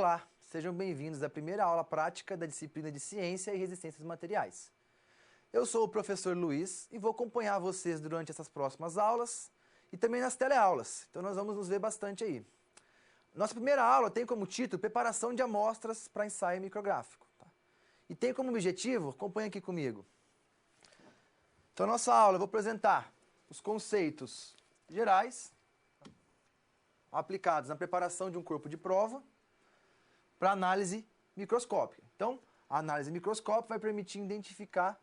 Olá, sejam bem-vindos à primeira aula prática da disciplina de Ciência e Resistência dos Materiais. Eu sou o professor Luiz e vou acompanhar vocês durante essas próximas aulas e também nas teleaulas, então nós vamos nos ver bastante aí. Nossa primeira aula tem como título Preparação de amostras para ensaio micrográfico. Tá? E tem como objetivo, acompanha aqui comigo. Então, nossa aula eu vou apresentar os conceitos gerais aplicados na preparação de um corpo de prova para análise microscópica. Então, a análise microscópica vai permitir identificar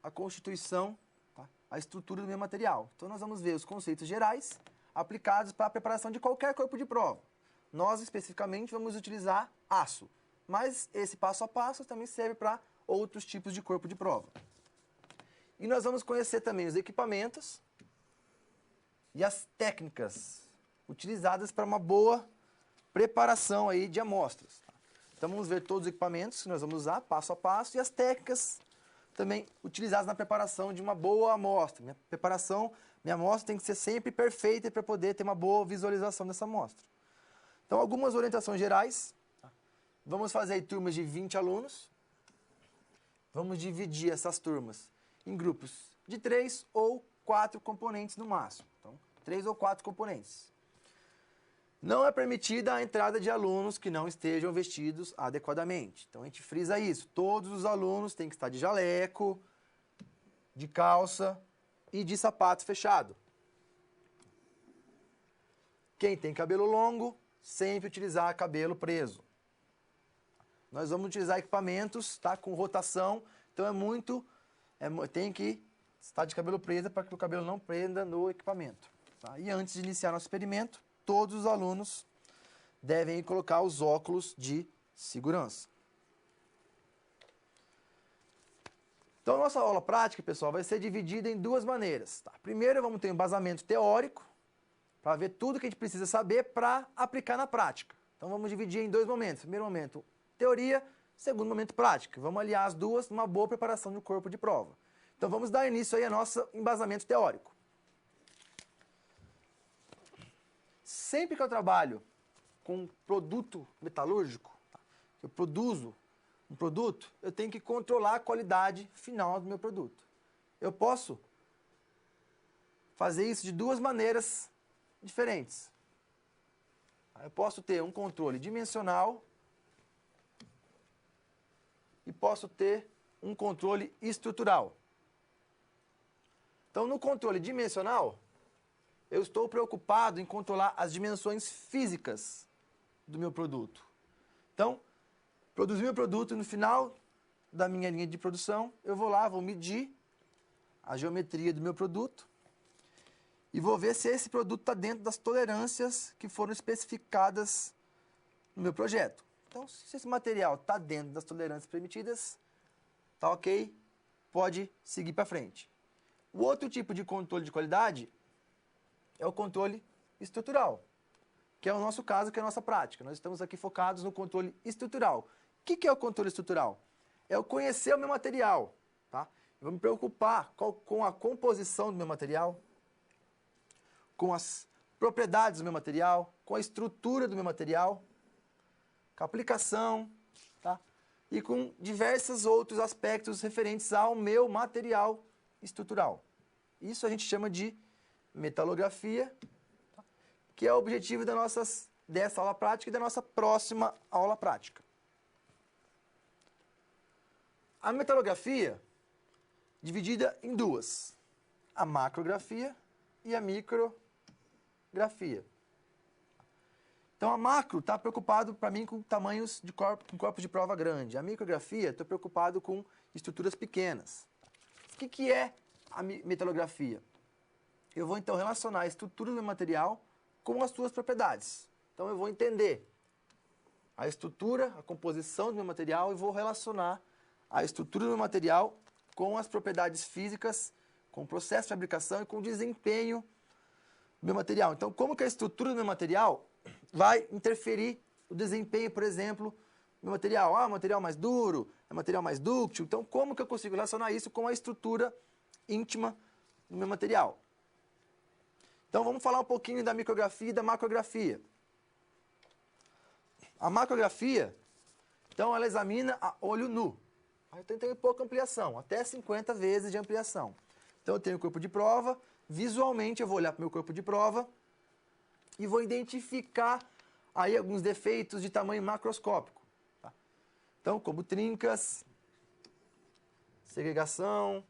a constituição, tá? A estrutura do meu material. Então, nós vamos ver os conceitos gerais aplicados para a preparação de qualquer corpo de prova. Nós, especificamente, vamos utilizar aço, mas esse passo a passo também serve para outros tipos de corpo de prova. E nós vamos conhecer também os equipamentos e as técnicas utilizadas para uma boa preparação aí de amostras. Então vamos ver todos os equipamentos que nós vamos usar passo a passo e as técnicas também utilizadas na preparação de uma boa amostra. Minha amostra tem que ser sempre perfeita para poder ter uma boa visualização dessa amostra. Então algumas orientações gerais. Vamos fazer aí turmas de 20 alunos. Vamos dividir essas turmas em grupos de 3 ou 4 componentes no máximo. Então, 3 ou 4 componentes. Não é permitida a entrada de alunos que não estejam vestidos adequadamente. Então, a gente frisa isso. Todos os alunos têm que estar de jaleco, de calça e de sapato fechado. Quem tem cabelo longo, sempre utilizar cabelo preso. Nós vamos utilizar equipamentos, tá, com rotação. Então, tem que estar de cabelo preso para que o cabelo não prenda no equipamento. Tá? E antes de iniciar nosso experimento, todos os alunos devem colocar os óculos de segurança. Então, nossa aula prática, pessoal, vai ser dividida em duas maneiras. Tá? Primeiro, vamos ter um embasamento teórico, para ver tudo que a gente precisa saber para aplicar na prática. Então, vamos dividir em dois momentos. Primeiro momento, teoria. Segundo momento, prática. Vamos aliar as duas numa boa preparação de um corpo de prova. Então, vamos dar início aí ao nosso embasamento teórico. Sempre que eu trabalho com produto metalúrgico, eu produzo um produto, eu tenho que controlar a qualidade final do meu produto. Eu posso fazer isso de duas maneiras diferentes. Eu posso ter um controle dimensional e posso ter um controle estrutural. Então, no controle dimensional, eu estou preocupado em controlar as dimensões físicas do meu produto. Então, produzir meu produto no final da minha linha de produção, eu vou lá, vou medir a geometria do meu produto e vou ver se esse produto está dentro das tolerâncias que foram especificadas no meu projeto. Então, se esse material está dentro das tolerâncias permitidas, está ok, pode seguir para frente. O outro tipo de controle de qualidade é o controle estrutural, que é o nosso caso, que é a nossa prática. Nós estamos aqui focados no controle estrutural. O que é o controle estrutural? É eu conhecer o meu material. Tá? Eu vou me preocupar com a composição do meu material, com as propriedades do meu material, com a estrutura do meu material, com a aplicação, tá? E com diversos outros aspectos referentes ao meu material estrutural. Isso a gente chama de metalografia, tá? Que é o objetivo dessa aula prática e da nossa próxima aula prática. A metalografia, dividida em duas, a macrografia e a micrografia. Então, a macro está preocupado, para mim, com tamanhos de corpos de prova grande. A micrografia, estou preocupado com estruturas pequenas. O que é a metalografia? Eu vou, então, relacionar a estrutura do meu material com as suas propriedades. Então, eu vou entender a estrutura, a composição do meu material e vou relacionar a estrutura do meu material com as propriedades físicas, com o processo de fabricação e com o desempenho do meu material. Então, como que a estrutura do meu material vai interferir no desempenho, por exemplo, do meu material? Ah, material mais duro, é material mais dúctil. Então, como que eu consigo relacionar isso com a estrutura íntima do meu material? Então, vamos falar um pouquinho da micrografia e da macrografia. A macrografia, então, ela examina a olho nu. Aí eu tenho pouca ampliação, até 50 vezes de ampliação. Então, eu tenho o corpo de prova, visualmente eu vou olhar para o meu corpo de prova e vou identificar aí alguns defeitos de tamanho macroscópico. Tá? Então, como trincas, segregação,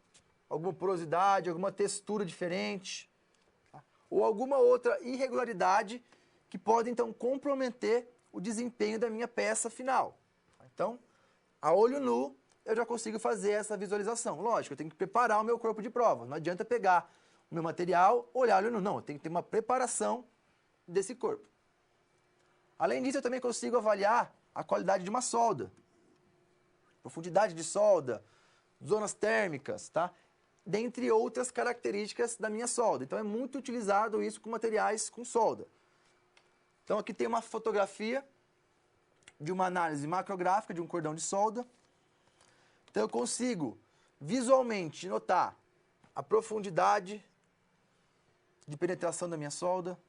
alguma porosidade, alguma textura diferente, tá? Ou alguma outra irregularidade que pode, então, comprometer o desempenho da minha peça final. Então, a olho nu, eu já consigo fazer essa visualização. Lógico, eu tenho que preparar o meu corpo de prova. Não adianta pegar o meu material, olhar olho nu. Não, eu tenho que ter uma preparação desse corpo. Além disso, eu também consigo avaliar a qualidade de uma solda. Profundidade de solda, zonas térmicas, tá? Dentre outras características da minha solda. Então, é muito utilizado isso com materiais com solda. Então, aqui tem uma fotografia de uma análise macrográfica de um cordão de solda. Então, eu consigo visualmente notar a profundidade de penetração da minha solda.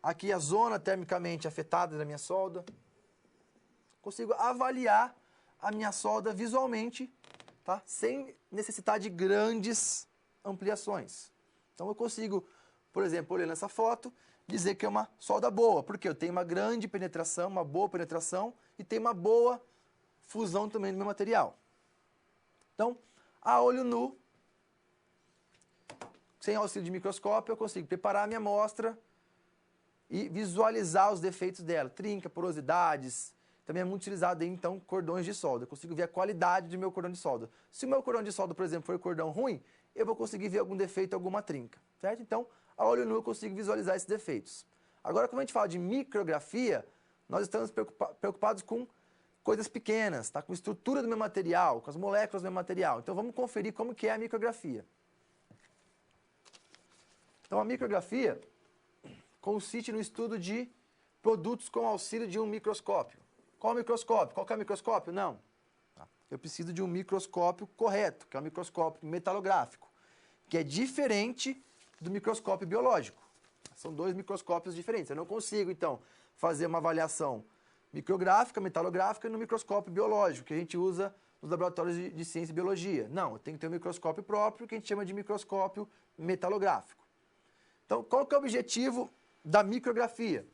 Aqui a zona termicamente afetada da minha solda. Consigo avaliar a minha solda visualmente, tá? Sem necessitar de grandes ampliações. Então, eu consigo, por exemplo, olhando essa foto, dizer que é uma solda boa, porque eu tenho uma grande penetração, uma boa penetração e tem uma boa fusão também do meu material. Então, a olho nu, sem auxílio de microscópio, eu consigo preparar a minha amostra e visualizar os defeitos dela. Trinca, porosidades, também é muito utilizado aí, então, cordões de solda. Eu consigo ver a qualidade do meu cordão de solda. Se o meu cordão de solda, por exemplo, for cordão ruim, eu vou conseguir ver algum defeito, alguma trinca, certo? Então, a olho nu eu consigo visualizar esses defeitos. Agora, quando a gente fala de micrografia, nós estamos preocupados com coisas pequenas, tá? Com a estrutura do meu material, com as moléculas do meu material. Então, vamos conferir como que é a micrografia. Então, a micrografia consiste no estudo de produtos com auxílio de um microscópio. Qual microscópio? Qual que é o microscópio? Não. Eu preciso de um microscópio correto, que é o microscópio metalográfico, que é diferente do microscópio biológico. São dois microscópios diferentes. Eu não consigo, então, fazer uma avaliação micrográfica, metalográfica no microscópio biológico, que a gente usa nos laboratórios de ciência e biologia. Não, eu tenho que ter um microscópio próprio, que a gente chama de microscópio metalográfico. Então, qual que é o objetivo da micrografia?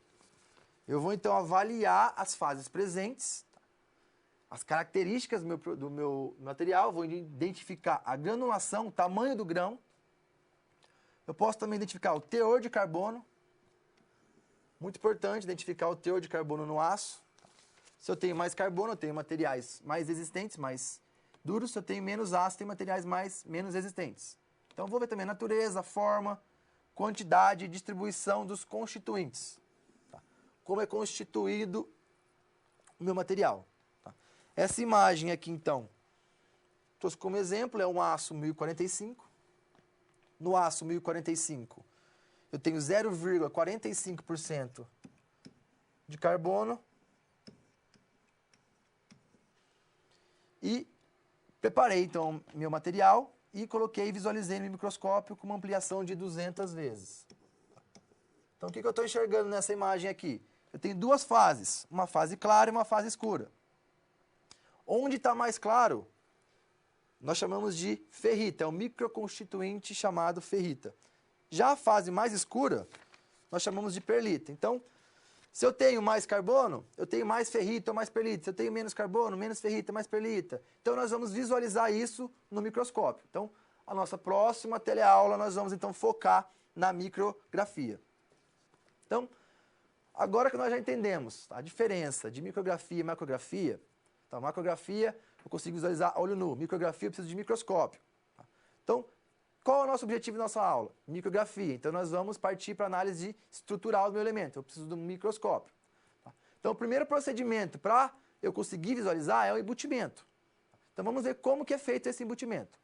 Eu vou, então, avaliar as fases presentes, as características do meu material, vou identificar a granulação, o tamanho do grão. Eu posso também identificar o teor de carbono. Muito importante identificar o teor de carbono no aço. Se eu tenho mais carbono, eu tenho materiais mais resistentes, mais duros. Se eu tenho menos aço, eu tenho materiais menos resistentes. Então, vou ver também a natureza, forma, quantidade e distribuição dos constituintes. Tá? Como é constituído o meu material. Tá? Essa imagem aqui, então, trouxe como exemplo, é um aço 1045. No aço 1045, eu tenho 0,45% de carbono. E preparei, então, meu material e coloquei e visualizei no microscópio com uma ampliação de 200 vezes. Então, o que eu estou enxergando nessa imagem aqui? Eu tenho duas fases, uma fase clara e uma fase escura. Onde está mais claro, nós chamamos de ferrita, é um microconstituinte chamado ferrita. Já a fase mais escura, nós chamamos de perlita. Então, se eu tenho mais carbono, eu tenho mais ferrita ou mais perlita. Se eu tenho menos carbono, menos ferrita, mais perlita. Então, nós vamos visualizar isso no microscópio. Então, a nossa próxima teleaula, nós vamos, então, focar na micrografia. Então, agora que nós já entendemos a diferença de micrografia e macrografia, então, macrografia, eu consigo visualizar a olho nu. Micrografia, eu preciso de microscópio. Então, qual é o nosso objetivo da nossa aula? Micrografia. Então, nós vamos partir para a análise estrutural do meu elemento. Eu preciso de um microscópio. Então, o primeiro procedimento para eu conseguir visualizar é o embutimento. Então, vamos ver como que é feito esse embutimento.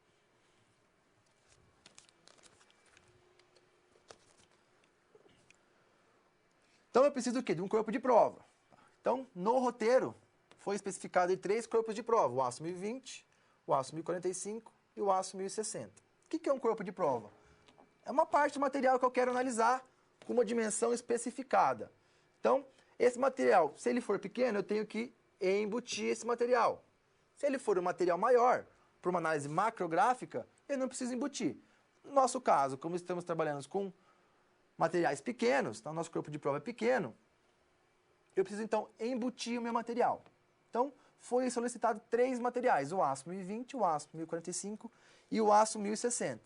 Então, eu preciso do quê? De um corpo de prova. Então, no roteiro, foi especificado em 3 corpos de prova. O aço 1020, o aço 1045 e o aço 1060. O que é um corpo de prova? É uma parte do material que eu quero analisar com uma dimensão especificada. Então, Esse material, se ele for pequeno, eu tenho que embutir esse material. Se ele for um material maior, para uma análise macrográfica, eu não preciso embutir. No nosso caso, como estamos trabalhando com materiais pequenos, então nosso corpo de prova é pequeno, eu preciso então embutir o meu material. Então, foi solicitado 3 materiais, o aço 1020, o aço 1045 e o aço 1060.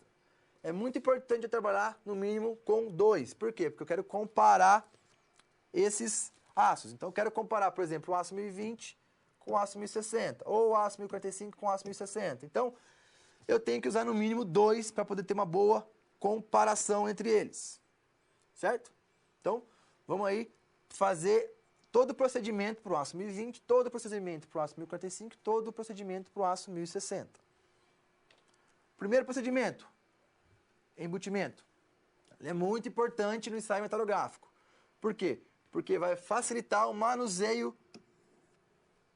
É muito importante eu trabalhar no mínimo com 2. Por quê? Porque eu quero comparar esses aços. Então, eu quero comparar, por exemplo, o aço 1020 com o aço 1060, ou o aço 1045 com o aço 1060. Então, eu tenho que usar no mínimo 2 para poder ter uma boa comparação entre eles. Certo? Então, vamos aí fazer todo o procedimento para o aço 1020, todo o procedimento para o aço 1045, todo o procedimento para o aço 1060. Primeiro procedimento, embutimento. Ele é muito importante no ensaio metalográfico. Por quê? Porque vai facilitar o manuseio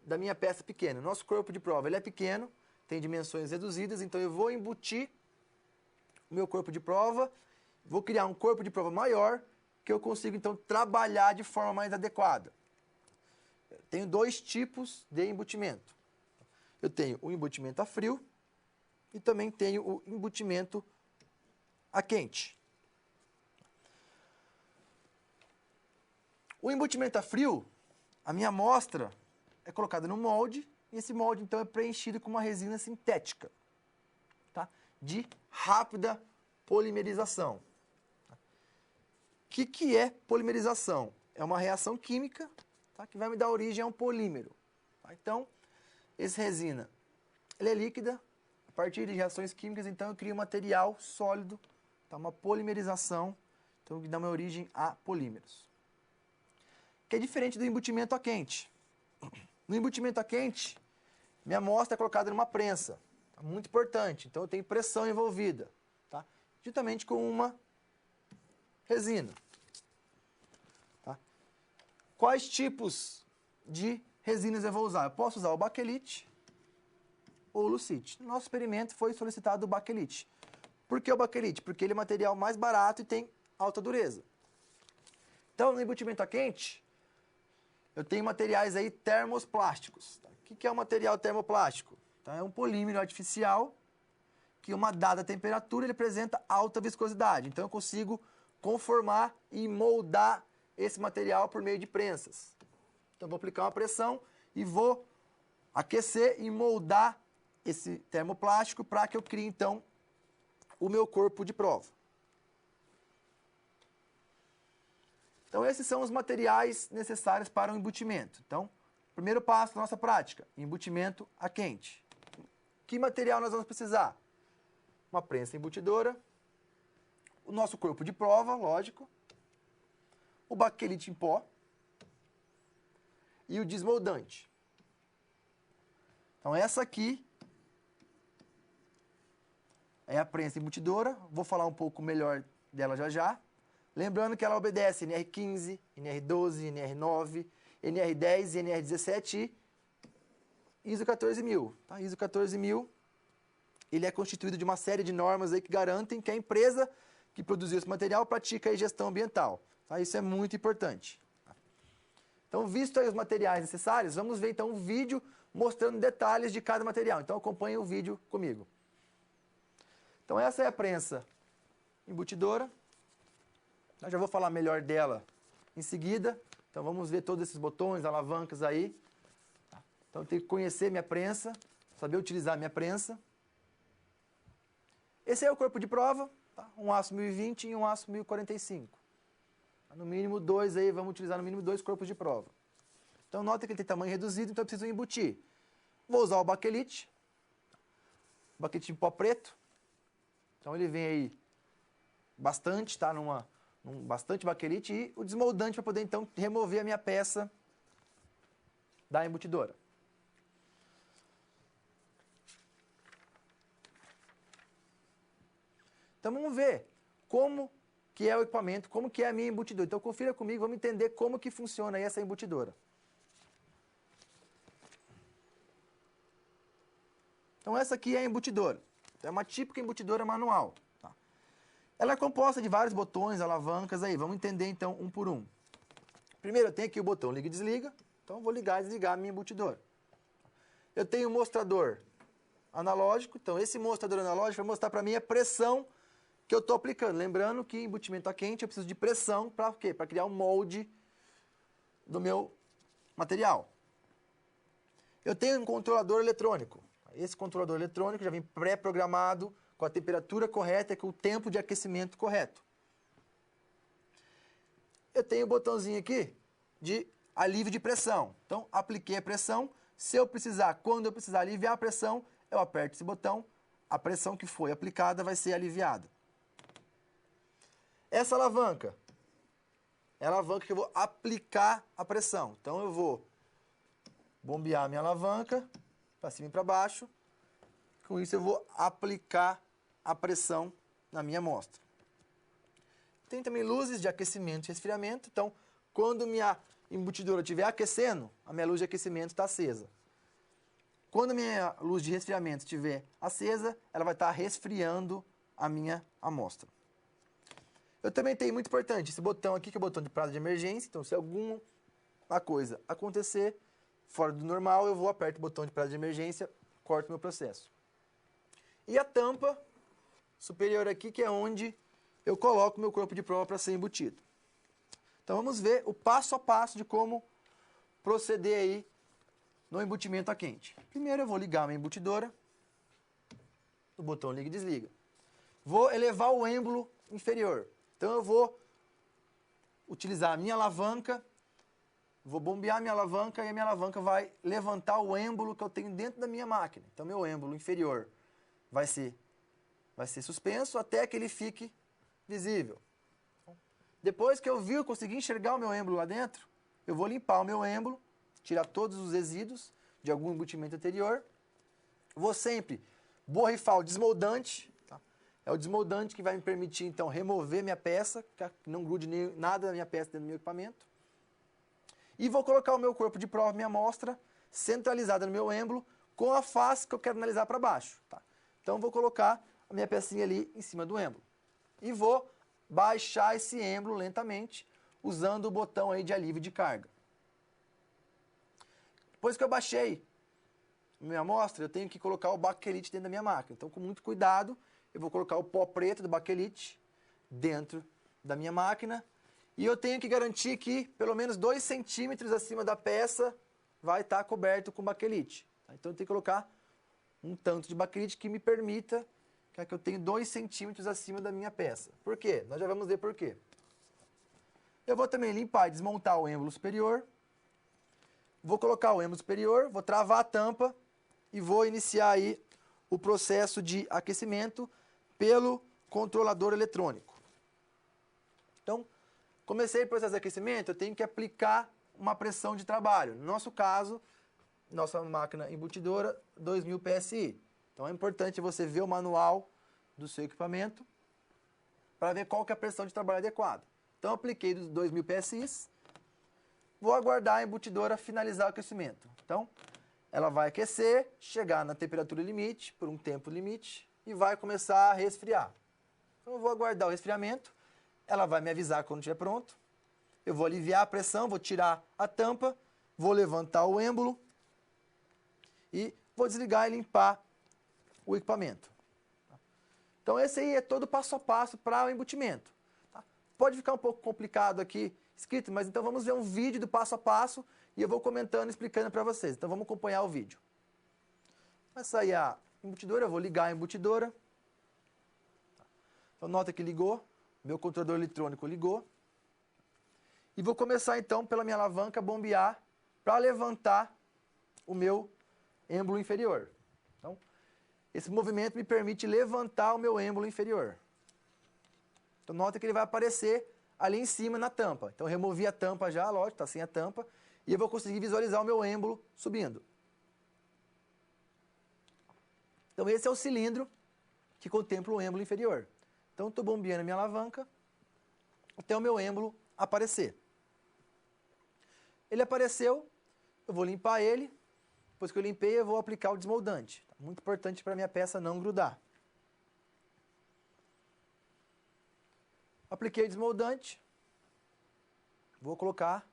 da minha peça pequena. Nosso corpo de prova ele é pequeno, tem dimensões reduzidas, então eu vou embutir o meu corpo de prova, vou criar um corpo de prova maior, que eu consigo então trabalhar de forma mais adequada. Eu tenho 2 tipos de embutimento. Eu tenho o embutimento a frio e também tenho o embutimento a quente. O embutimento a frio, a minha amostra é colocada no molde, e esse molde então é preenchido com uma resina sintética, tá? De rápida polimerização. O que é polimerização? É uma reação química, tá? Que vai me dar origem a um polímero. Tá? Então, essa resina ela é líquida, a partir de reações químicas, então eu crio um material sólido, tá? Uma polimerização, então que dá uma origem a polímeros. Que é diferente do embutimento a quente. No embutimento a quente, minha amostra é colocada numa prensa, tá? Muito importante, então eu tenho pressão envolvida, tá? Juntamente com uma resina. Tá? Quais tipos de resinas eu vou usar? Eu posso usar o baquelite ou o lucite. No nosso experimento foi solicitado o baquelite. Por que o baquelite? Porque ele é o material mais barato e tem alta dureza. Então, no embutimento a quente, eu tenho materiais aí termoplásticos. Tá? O que é um material termoplástico? Então, é um polímero artificial que, uma dada temperatura, ele apresenta alta viscosidade. Então, eu consigo conformar e moldar esse material por meio de prensas. Então, eu vou aplicar uma pressão e vou aquecer e moldar esse termoplástico para que eu crie, então, o meu corpo de prova. Então, esses são os materiais necessários para o embutimento. Então, primeiro passo da nossa prática, embutimento a quente. Que material nós vamos precisar? Uma prensa embutidora, o nosso corpo de prova, lógico, o baquelite em pó e o desmoldante. Então, essa aqui é a prensa embutidora, vou falar um pouco melhor dela já já. Lembrando que ela obedece NR15, NR12, NR9, NR10 e NR17 e ISO 14000. Tá? ISO 14000, ele é constituído de uma série de normas aí que garantem que a empresa que produziu esse material pratica a gestão ambiental. Tá? Isso é muito importante. Então, visto aí os materiais necessários, vamos ver então um vídeo mostrando detalhes de cada material. Então, acompanhe o vídeo comigo. Então, essa é a prensa embutidora. Eu já vou falar melhor dela em seguida. Então, vamos ver todos esses botões, alavancas aí. Então, eu tenho que conhecer minha prensa, saber utilizar minha prensa. Esse é o corpo de prova, tá? Um aço 1020 e um aço 1045. No mínimo 2 aí, vamos utilizar no mínimo 2 corpos de prova. Então, nota que ele tem tamanho reduzido, então eu preciso embutir. Vou usar o baquelite. Baquelite em pó preto. Então, ele vem aí bastante, tá? Bastante baquelite e o desmoldante para poder, então, remover a minha peça da embutidora. Então, vamos ver como que é o equipamento, como que é a minha embutidora. Então, confira comigo, vamos entender como que funciona aí essa embutidora. Então, essa aqui é a embutidora. É uma típica embutidora manual. Tá? Ela é composta de vários botões, alavancas aí. Vamos entender, então, um por um. Primeiro eu tenho aqui o botão liga e desliga, então eu vou ligar e desligar a minha embutidora. Eu tenho um mostrador analógico, então esse mostrador analógico vai mostrar para mim a pressão que eu estou aplicando. Lembrando que em embutimento a quente eu preciso de pressão para quê? Para criar um molde do meu material. Eu tenho um controlador eletrônico. Esse controlador eletrônico já vem pré-programado com a temperatura correta e com o tempo de aquecimento correto. Eu tenho o botãozinho aqui de alívio de pressão. Então, apliquei a pressão. Se eu precisar, quando eu precisar aliviar a pressão, eu aperto esse botão. A pressão que foi aplicada vai ser aliviada. Essa alavanca é a alavanca que eu vou aplicar a pressão. Então, eu vou bombear a minha alavanca para cima e para baixo. Com isso, eu vou aplicar a pressão na minha amostra. Tem também luzes de aquecimento e resfriamento. Então, quando minha embutidora estiver aquecendo, a minha luz de aquecimento está acesa. Quando a minha luz de resfriamento estiver acesa, ela vai estar resfriando a minha amostra. Eu também tenho, muito importante, esse botão aqui, que é o botão de prazo de emergência. Então, se alguma coisa acontecer fora do normal, eu vou aperto o botão de prazo de emergência, corto o meu processo. E a tampa superior aqui, que é onde eu coloco o meu corpo de prova para ser embutido. Então, vamos ver o passo a passo de como proceder aí no embutimento a quente. Primeiro, eu vou ligar a minha embutidora, o botão liga e desliga. Vou elevar o êmbolo inferior. Então, eu vou utilizar a minha alavanca, vou bombear a minha alavanca e a minha alavanca vai levantar o êmbolo que eu tenho dentro da minha máquina. Então, meu êmbolo inferior vai ser suspenso até que ele fique visível. Depois que eu consegui enxergar o meu êmbolo lá dentro, eu vou limpar o meu êmbolo, tirar todos os resíduos de algum embutimento anterior. Vou sempre borrifar o desmoldante. Tá? É o desmoldante que vai me permitir, então, remover minha peça, que não grude nada da minha peça dentro do meu equipamento. E vou colocar o meu corpo de prova, minha amostra, centralizada no meu êmbolo, com a face que eu quero analisar para baixo. Tá? Então, vou colocar a minha pecinha ali em cima do êmbolo. E vou baixar esse êmbolo lentamente, usando o botão aí de alívio de carga. Depois que eu baixei a minha amostra, eu tenho que colocar o baquelite dentro da minha máquina. Então, com muito cuidado, eu vou colocar o pó preto do baquelite dentro da minha máquina. E eu tenho que garantir que pelo menos 2 centímetros acima da peça vai estar coberto com baquelite. Então, eu tenho que colocar um tanto de baquelite que me permita que eu tenho 2 centímetros acima da minha peça. Por quê? Nós já vamos ver por quê. Eu vou também limpar e desmontar o êmbolo superior. Vou colocar o êmbolo superior, vou travar a tampa e vou iniciar aí o processo de aquecimento pelo controlador eletrônico. Então, comecei o processo de aquecimento, eu tenho que aplicar uma pressão de trabalho. No nosso caso, nossa máquina embutidora, 2000 PSI. Então, é importante você ver o manual do seu equipamento para ver qual que é a pressão de trabalho adequada. Então, apliquei dos 2000 PSI, vou aguardar a embutidora finalizar o aquecimento. Então, ela vai aquecer, chegar na temperatura limite, por um tempo limite, e vai começar a resfriar. Então, eu vou aguardar o resfriamento, ela vai me avisar quando estiver pronto, eu vou aliviar a pressão, vou tirar a tampa, vou levantar o êmbolo e vou desligar e limpar o equipamento. Então, esse aí é todo passo a passo para o embutimento. Tá? Pode ficar um pouco complicado aqui escrito, mas então vamos ver um vídeo do passo a passo e eu vou comentando e explicando para vocês. Então, vamos acompanhar o vídeo. Vai sair a embutidora, eu vou ligar a embutidora. Então, nota que ligou, meu controlador eletrônico ligou. E vou começar, então, pela minha alavanca, bombear para levantar o meu êmbolo inferior. Então, esse movimento me permite levantar o meu êmbolo inferior. Então, nota que ele vai aparecer ali em cima na tampa. Então, eu removi a tampa já, lógico, está sem a tampa. E eu vou conseguir visualizar o meu êmbolo subindo. Então, esse é o cilindro que contempla o êmbolo inferior. Então, estou bombeando a minha alavanca até o meu êmbolo aparecer. Ele apareceu, eu vou limpar ele. Depois que eu limpei, eu vou aplicar o desmoldante. Muito importante para a minha peça não grudar. Apliquei o desmoldante. Vou colocar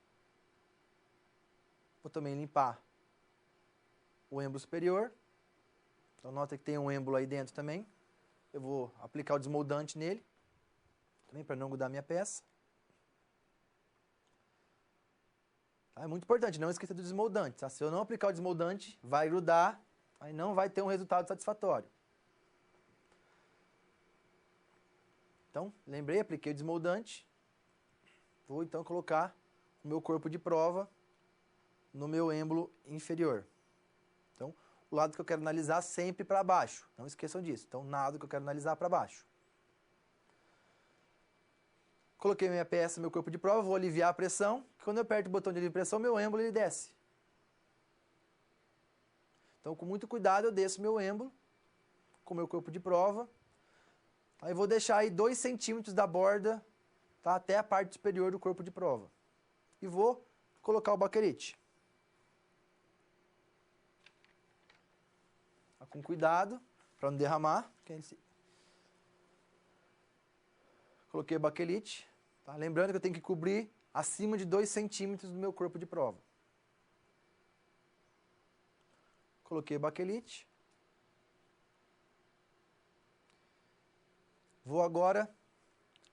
Vou também limpar o êmbolo superior. Então nota que tem um êmbolo aí dentro também. Eu vou aplicar o desmoldante nele, também para não grudar minha peça. Tá? É muito importante, não esqueça do desmoldante. Tá? Se eu não aplicar o desmoldante, vai grudar, aí não vai ter um resultado satisfatório. Então, lembrei, apliquei o desmoldante. Vou então colocar o meu corpo de prova no meu êmbolo inferior. Então, o lado que eu quero analisar sempre para baixo. Não esqueçam disso. Então, nada que eu quero analisar para baixo. Coloquei minha peça, meu corpo de prova, vou aliviar a pressão. Quando eu aperto o botão de alívio de pressão, meu êmbolo ele desce. Então, com muito cuidado, eu desço meu êmbolo com o meu corpo de prova. Aí vou deixar aí 2 centímetros da borda, tá, até a parte superior do corpo de prova. E vou colocar o baquelite. Tá, com cuidado, para não derramar. Coloquei o baquelite. Tá? Lembrando que eu tenho que cobrir acima de 2 centímetros do meu corpo de prova. Coloquei o baquelite. Vou agora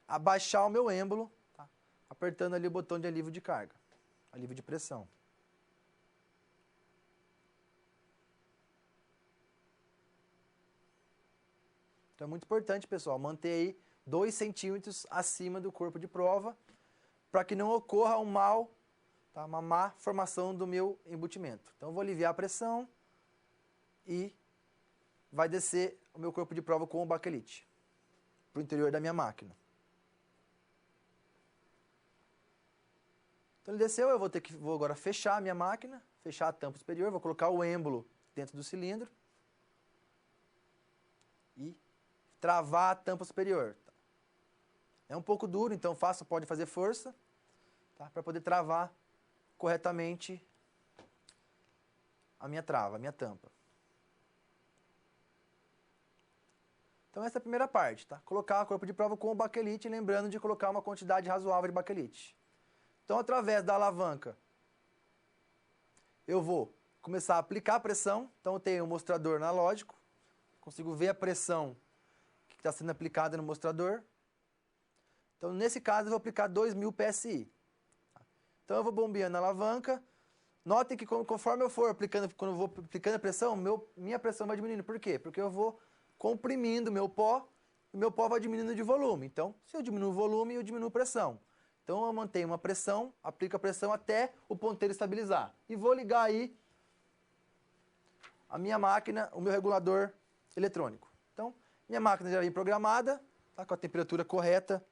abaixar o meu êmbolo, tá? Apertando ali o botão de alívio de carga, alívio de pressão. Então é muito importante, pessoal, manter aí 2 centímetros acima do corpo de prova, para que não ocorra um mal, tá? Uma má formação do meu embutimento. Então eu vou aliviar a pressão e vai descer o meu corpo de prova com o baquelite para o interior da minha máquina. Então ele desceu, eu vou agora fechar a minha máquina, fechar a tampa superior, vou colocar o êmbolo dentro do cilindro e travar a tampa superior. É um pouco duro, então pode fazer força, tá? Para poder travar corretamente a minha trava, a minha tampa. Então essa é a primeira parte, tá? Colocar o corpo de prova com o baquelite, lembrando de colocar uma quantidade razoável de baquelite. Então, através da alavanca, eu vou começar a aplicar a pressão. Então, eu tenho um mostrador analógico, consigo ver a pressão que está sendo aplicada no mostrador. Então, nesse caso, eu vou aplicar 2000 PSI. Então, eu vou bombeando a alavanca. Notem que conforme eu for aplicando, quando eu vou aplicando a pressão, minha pressão vai diminuindo. Por quê? Porque eu vou comprimindo meu pó, e meu pó vai diminuindo de volume. Então, se eu diminuo o volume, eu diminuo a pressão. Então, eu mantenho uma pressão, aplico a pressão até o ponteiro estabilizar. E vou ligar aí a minha máquina, o meu regulador eletrônico. Então, minha máquina já vem programada, tá, com a temperatura correta,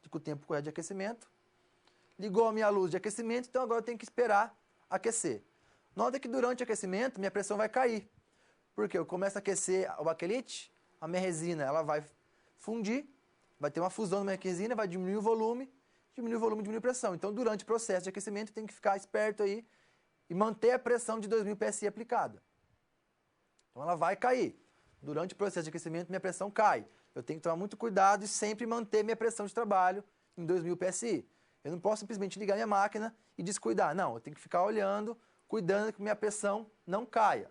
com o tempo correto de aquecimento. Ligou a minha luz de aquecimento, então agora eu tenho que esperar aquecer. Nota que durante o aquecimento, minha pressão vai cair. Porque eu começo a aquecer o baquelite, a minha resina ela vai fundir, vai ter uma fusão na minha resina, vai diminuir o volume, diminui a pressão. Então, durante o processo de aquecimento, eu tenho que ficar esperto aí e manter a pressão de 2000 PSI aplicada. Então, ela vai cair. Durante o processo de aquecimento, minha pressão cai. Eu tenho que tomar muito cuidado e sempre manter minha pressão de trabalho em 2000 PSI. Eu não posso simplesmente ligar minha máquina e descuidar. Não, eu tenho que ficar olhando, cuidando que minha pressão não caia.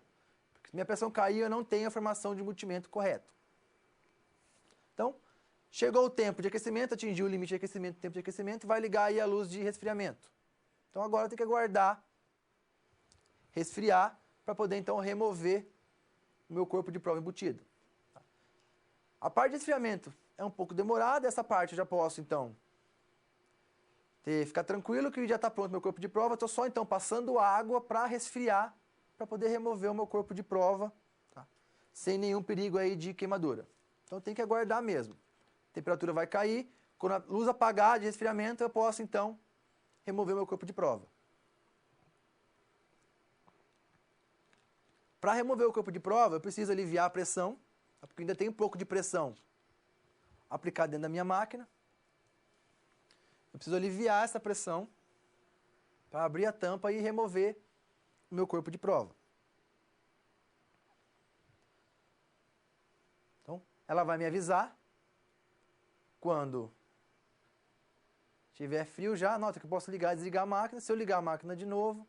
Porque se minha pressão cair, eu não tenho a formação de embutimento correto. Então, chegou o tempo de aquecimento, atingiu o limite de aquecimento, tempo de aquecimento, vai ligar aí a luz de resfriamento. Então agora eu tenho que aguardar resfriar para poder então remover o meu corpo de prova embutido. A parte de resfriamento é um pouco demorada, essa parte eu já posso então ficar tranquilo que já está pronto meu corpo de prova, estou só então passando água para resfriar, para poder remover o meu corpo de prova, tá, sem nenhum perigo aí de queimadura. Então tem que aguardar mesmo. A temperatura vai cair, quando a luz apagar de resfriamento, eu posso, então, remover o meu corpo de prova. Para remover o corpo de prova, eu preciso aliviar a pressão, porque ainda tem um pouco de pressão aplicada dentro da minha máquina. Eu preciso aliviar essa pressão para abrir a tampa e remover o meu corpo de prova. Então, ela vai me avisar quando tiver frio já, nota que eu posso ligar e desligar a máquina. Se eu ligar a máquina de novo,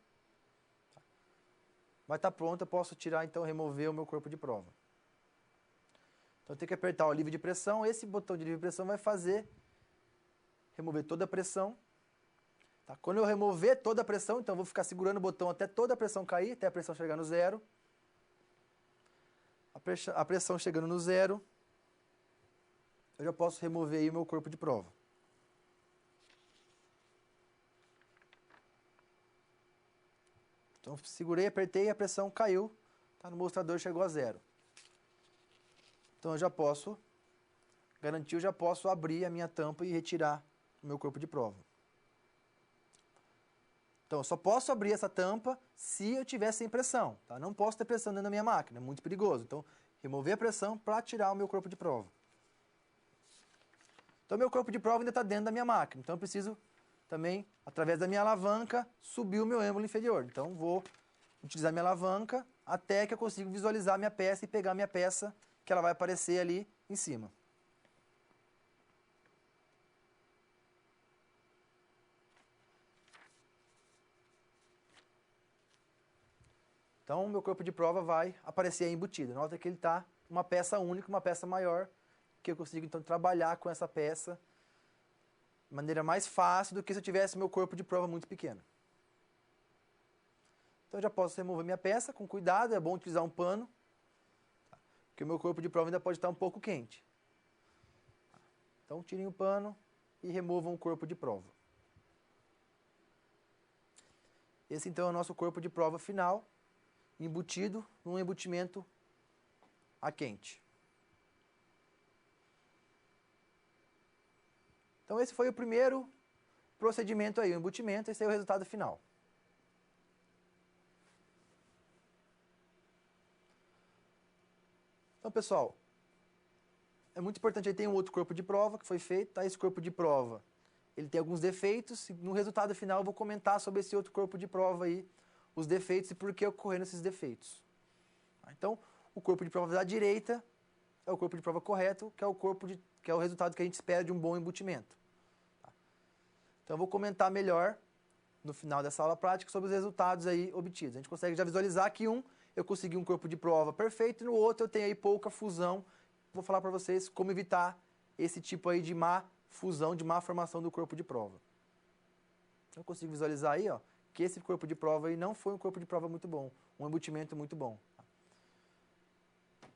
vai estar pronto, eu posso tirar, então, remover o meu corpo de prova. Então, eu tenho que apertar o alívio de pressão, esse botão de alívio de pressão vai fazer remover toda a pressão. Tá? Quando eu remover toda a pressão, então eu vou ficar segurando o botão até toda a pressão cair, até a pressão chegar no zero. A pressão chegando no zero, eu já posso remover aí o meu corpo de prova. Então, segurei, apertei e a pressão caiu, tá? No mostrador chegou a zero. Então, eu já posso garantir, eu já posso abrir a minha tampa e retirar o meu corpo de prova. Então, eu só posso abrir essa tampa se eu tiver sem pressão, tá? Não posso ter pressão dentro da minha máquina, é muito perigoso. Então, remover a pressão para tirar o meu corpo de prova. Então, meu corpo de prova ainda está dentro da minha máquina. Então, eu preciso também, através da minha alavanca, subir o meu êmbolo inferior. Então, vou utilizar minha alavanca até que eu consiga visualizar a minha peça e pegar a minha peça, que ela vai aparecer ali em cima. Então, o meu corpo de prova vai aparecer aí embutido. Nota que ele está uma peça única, uma peça maior, que eu consigo, então, trabalhar com essa peça de maneira mais fácil do que se eu tivesse meu corpo de prova muito pequeno. Então, eu já posso remover minha peça com cuidado, é bom utilizar um pano, porque o meu corpo de prova ainda pode estar um pouco quente. Então, tirem o pano e removam o corpo de prova. Esse, então, é o nosso corpo de prova final, embutido num embutimento a quente. Então, esse foi o primeiro procedimento aí, o embutimento, esse é o resultado final. Então, pessoal, é muito importante, aí tem um outro corpo de prova que foi feito, tá? Esse corpo de prova, ele tem alguns defeitos, e no resultado final eu vou comentar sobre esse outro corpo de prova aí, os defeitos e por que ocorreram esses defeitos. Então, o corpo de prova da direita é o corpo de prova correto, que é o resultado que a gente espera de um bom embutimento. Então, eu vou comentar melhor no final dessa aula prática sobre os resultados aí obtidos. A gente consegue já visualizar que eu consegui um corpo de prova perfeito e no outro eu tenho aí pouca fusão. Vou falar para vocês como evitar esse tipo aí de má fusão, de má formação do corpo de prova. Eu consigo visualizar aí, ó, que esse corpo de prova aí não foi um corpo de prova muito bom, um embutimento muito bom.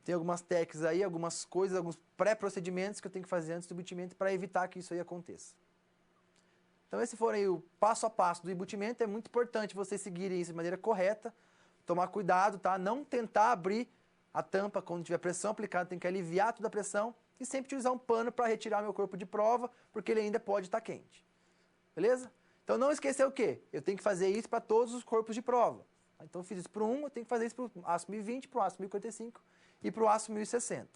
Tem algumas técnicas aí, algumas coisas, alguns pré-procedimentos que eu tenho que fazer antes do embutimento para evitar que isso aí aconteça. Então, esse for aí o passo a passo do embutimento. É muito importante vocês seguirem isso de maneira correta, tomar cuidado, tá? Não tentar abrir a tampa quando tiver pressão aplicada, tem que aliviar toda a pressão e sempre utilizar um pano para retirar meu corpo de prova, porque ele ainda pode estar quente. Beleza? Então, não esquecer o quê? Eu tenho que fazer isso para todos os corpos de prova. Então, eu fiz isso para o 1, eu tenho que fazer isso para o aço 1020, para o aço 1045 e para o aço 1060.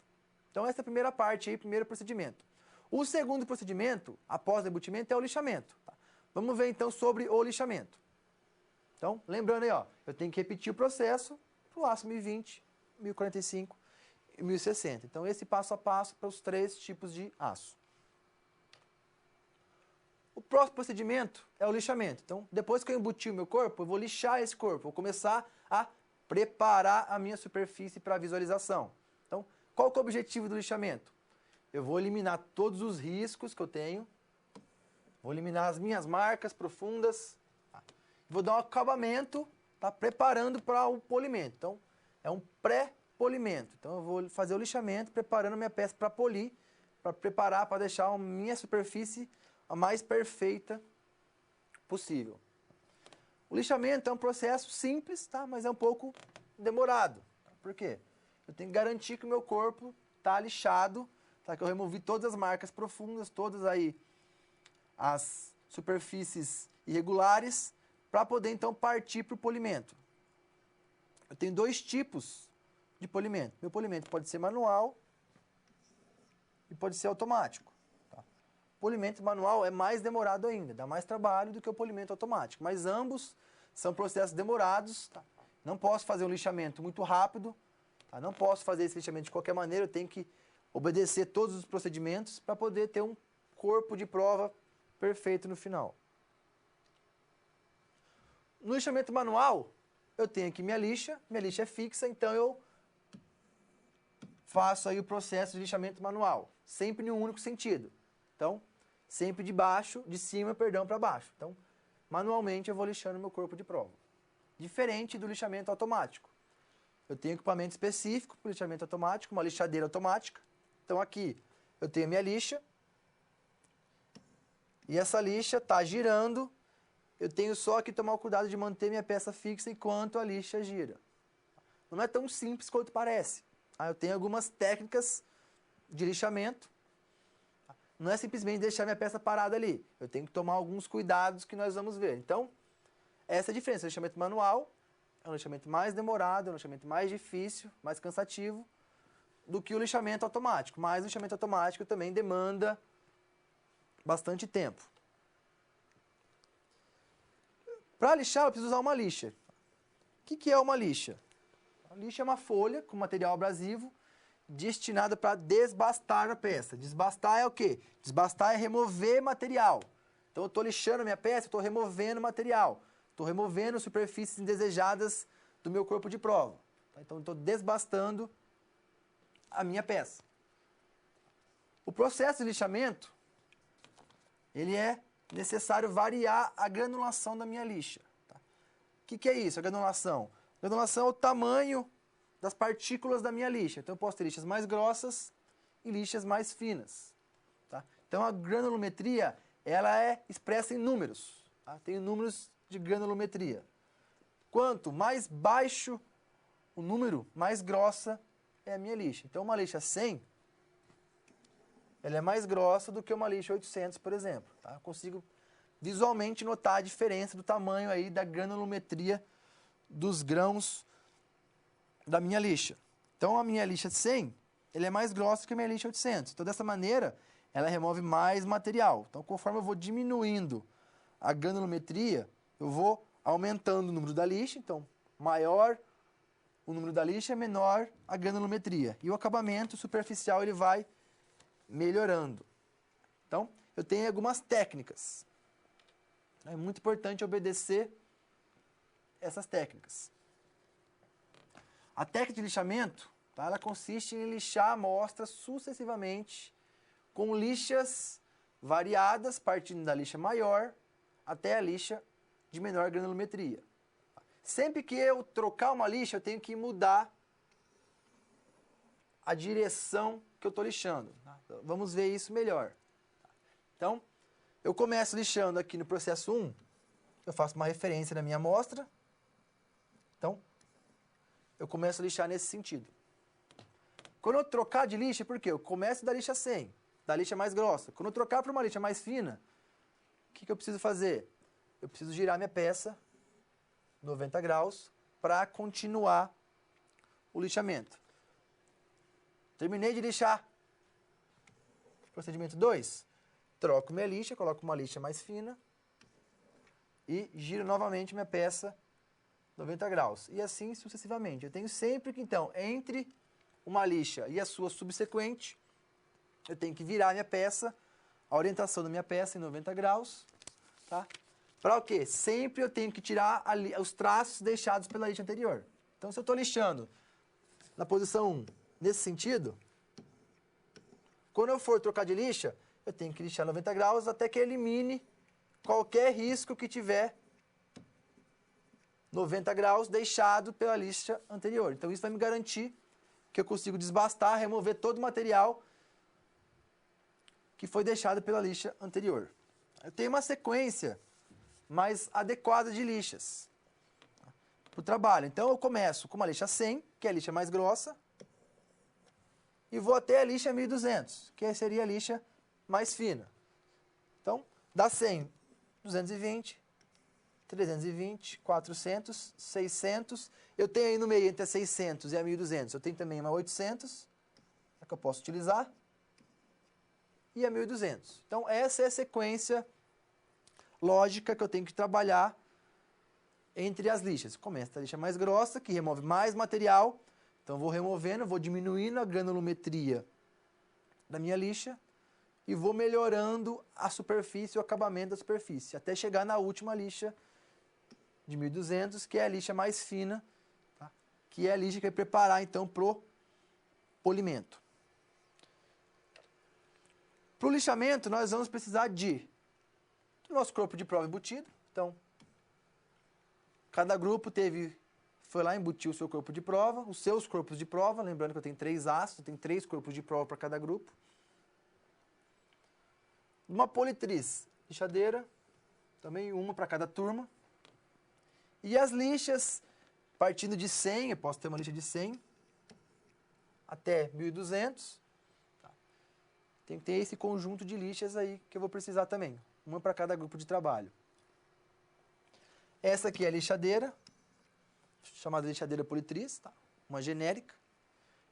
Então, essa é a primeira parte aí, primeiro procedimento. O segundo procedimento, após o embutimento, é o lixamento. Tá? Vamos ver então sobre o lixamento. Então, lembrando aí, ó, eu tenho que repetir o processo para o aço 1020, 1045 e 1060. Então, esse passo a passo para os três tipos de aço. O próximo procedimento é o lixamento. Então, depois que eu embuti o meu corpo, eu vou lixar esse corpo. Vou começar a preparar a minha superfície para a visualização. Então, qual que é o objetivo do lixamento? Eu vou eliminar todos os riscos que eu tenho, vou eliminar as minhas marcas profundas, tá? Vou dar um acabamento, tá? Preparando para o polimento. Então, é um pré-polimento. Então, eu vou fazer o lixamento, preparando a minha peça para polir, para preparar, para deixar a minha superfície a mais perfeita possível. O lixamento é um processo simples, tá? Mas é um pouco demorado. Por quê? Eu tenho que garantir que o meu corpo está lixado, tá? Que eu removi todas as marcas profundas, todas aí as superfícies irregulares, para poder então partir para o polimento. Eu tenho dois tipos de polimento. Meu polimento pode ser manual e pode ser automático. Tá? O polimento manual é mais demorado ainda, dá mais trabalho do que o polimento automático, mas ambos são processos demorados. Tá? Não posso fazer um lixamento muito rápido, tá? Não posso fazer esse lixamento de qualquer maneira, eu tenho que obedecer todos os procedimentos para poder ter um corpo de prova perfeito no final. No lixamento manual, eu tenho aqui minha lixa é fixa, então eu faço aí o processo de lixamento manual, sempre em um único sentido. Então, sempre de cima, para baixo. Então, manualmente eu vou lixando meu corpo de prova. Diferente do lixamento automático. Eu tenho equipamento específico para o lixamento automático, uma lixadeira automática. Então aqui eu tenho minha lixa, e essa lixa está girando, eu tenho só que tomar o cuidado de manter minha peça fixa enquanto a lixa gira. Não é tão simples quanto parece. Eu tenho algumas técnicas de lixamento. Não é simplesmente deixar minha peça parada ali. Eu tenho que tomar alguns cuidados que nós vamos ver. Então, essa é a diferença. O lixamento manual é um lixamento mais demorado, é um lixamento mais difícil, mais cansativo do que o lixamento automático. Mas o lixamento automático também demanda bastante tempo. Para lixar, eu preciso usar uma lixa. O que é uma lixa? A lixa é uma folha com material abrasivo destinada para desbastar a peça. Desbastar é o quê? Desbastar é remover material. Então eu estou lixando a minha peça, estou removendo material. Estou removendo superfícies indesejadas do meu corpo de prova. Então estou desbastando a minha peça. O processo de lixamento, ele é necessário variar a granulação da minha lixa. O que é isso, a granulação? A granulação é o tamanho das partículas da minha lixa. Então eu posso ter lixas mais grossas e lixas mais finas. Tá? Então a granulometria, ela é expressa em números. Tá? Tem números de granulometria. Quanto mais baixo o número, mais grossa é a minha lixa. Então uma lixa 100, ela é mais grossa do que uma lixa 800, por exemplo. Tá? Eu consigo visualmente notar a diferença do tamanho aí da granulometria dos grãos da minha lixa. Então a minha lixa 100, ela é mais grossa que a minha lixa 800. Então dessa maneira, ela remove mais material. Então conforme eu vou diminuindo a granulometria, eu vou aumentando o número da lixa. Então maior o número da lixa, menor a granulometria. E o acabamento superficial ele vai melhorando. Então eu tenho algumas técnicas. É muito importante obedecer essas técnicas. A técnica de lixamento, tá, ela consiste em lixar a amostra sucessivamente com lixas variadas, partindo da lixa maior até a lixa de menor granulometria. Sempre que eu trocar uma lixa, eu tenho que mudar a direção que eu estou lixando. Vamos ver isso melhor. Então, eu começo lixando aqui no processo 1, eu faço uma referência na minha amostra. Então, eu começo a lixar nesse sentido. Quando eu trocar de lixa, por quê? Eu começo da lixa 100, da lixa mais grossa. Quando eu trocar para uma lixa mais fina, o que eu preciso fazer? Eu preciso girar minha peça 90 graus para continuar o lixamento. Terminei de lixar. Procedimento 2. Troco minha lixa, coloco uma lixa mais fina e giro novamente minha peça 90 graus. E assim sucessivamente. Eu tenho sempre que, então, entre uma lixa e a sua subsequente, eu tenho que virar minha peça, a orientação da minha peça em 90 graus. Tá? Para o quê? Sempre eu tenho que tirar os traços deixados pela lixa anterior. Então, se eu estou lixando na posição 1, nesse sentido, quando eu for trocar de lixa, eu tenho que lixar 90 graus até que elimine qualquer risco que tiver 90 graus deixado pela lixa anterior. Então isso vai me garantir que eu consigo desbastar, remover todo o material que foi deixado pela lixa anterior. Eu tenho uma sequência mais adequada de lixas para o trabalho. Então eu começo com uma lixa 100, que é a lixa mais grossa, e vou até a lixa 1200, que seria a lixa mais fina. Então, dá 100, 220, 320, 400, 600. Eu tenho aí no meio entre a 600 e a 1200, eu tenho também uma 800, que eu posso utilizar, e a 1200. Então, essa é a sequência lógica que eu tenho que trabalhar entre as lixas. Começa da lixa mais grossa, que remove mais material. Então, eu vou removendo, vou diminuindo a granulometria da minha lixa e vou melhorando a superfície, o acabamento da superfície, até chegar na última lixa, de 1.200, que é a lixa mais fina, tá? Que é a lixa que vai preparar, então, pro polimento. Para o lixamento, nós vamos precisar do nosso corpo de prova embutido. Então, cada grupo foi lá e embutiu o seu corpo de prova, os seus corpos de prova, lembrando que eu tenho 3 ácidos, eu tenho 3 corpos de prova para cada grupo. Uma politriz, lixadeira, também uma para cada turma. E as lixas, partindo de 100, eu posso ter uma lixa de 100 até 1.200. Tá? Tem que ter esse conjunto de lixas aí que eu vou precisar também, uma para cada grupo de trabalho. Essa aqui é a lixadeira, chamada lixadeira politriz, tá? Uma genérica.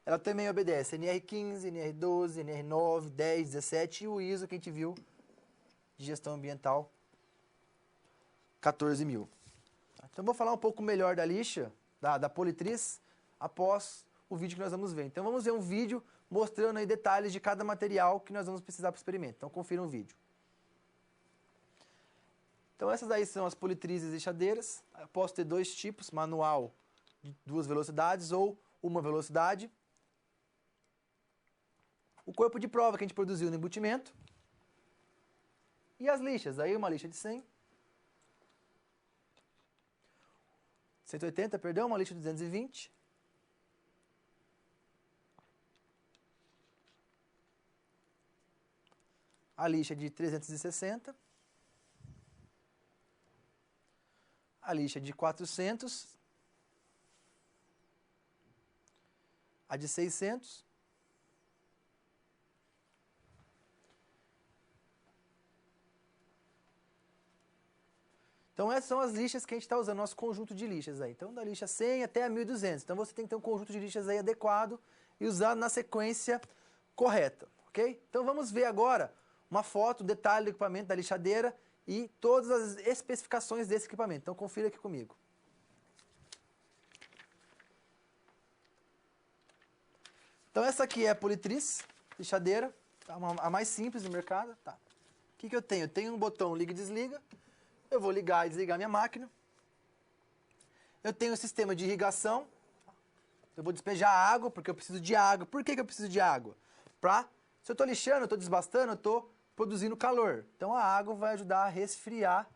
Ela também obedece NR15, NR12, NR9, 10, 17 e o ISO que a gente viu de gestão ambiental 14.000. Então, vou falar um pouco melhor da lixa, da politriz, após o vídeo que nós vamos ver. Então, vamos ver um vídeo mostrando aí detalhes de cada material que nós vamos precisar para o experimento. Então, confira o vídeo. Então, essas aí são as politrizes lixadeiras. Eu posso ter 2 tipos, manual de 2 velocidades ou uma velocidade. O corpo de prova que a gente produziu no embutimento. E as lixas, aí uma lixa de 180, perdão, uma lixa de 220. A lixa de 360. A lixa de 400. A de 600. Então, essas são as lixas que a gente está usando, nosso conjunto de lixas aí. Então, da lixa 100 até a 1.200. Então, você tem que ter um conjunto de lixas aí adequado e usado na sequência correta, ok? Então, vamos ver agora uma foto, detalhe do equipamento da lixadeira e todas as especificações desse equipamento. Então, confira aqui comigo. Então, essa aqui é a politriz, lixadeira, tá? A mais simples do mercado. Tá. O que eu tenho? Eu tenho um botão liga e desliga. Eu vou ligar e desligar minha máquina. Eu tenho um sistema de irrigação. Eu vou despejar água, porque eu preciso de água. Por que eu preciso de água? Se eu estou lixando, eu estou desbastando, eu estou produzindo calor. Então, a água vai ajudar a resfriar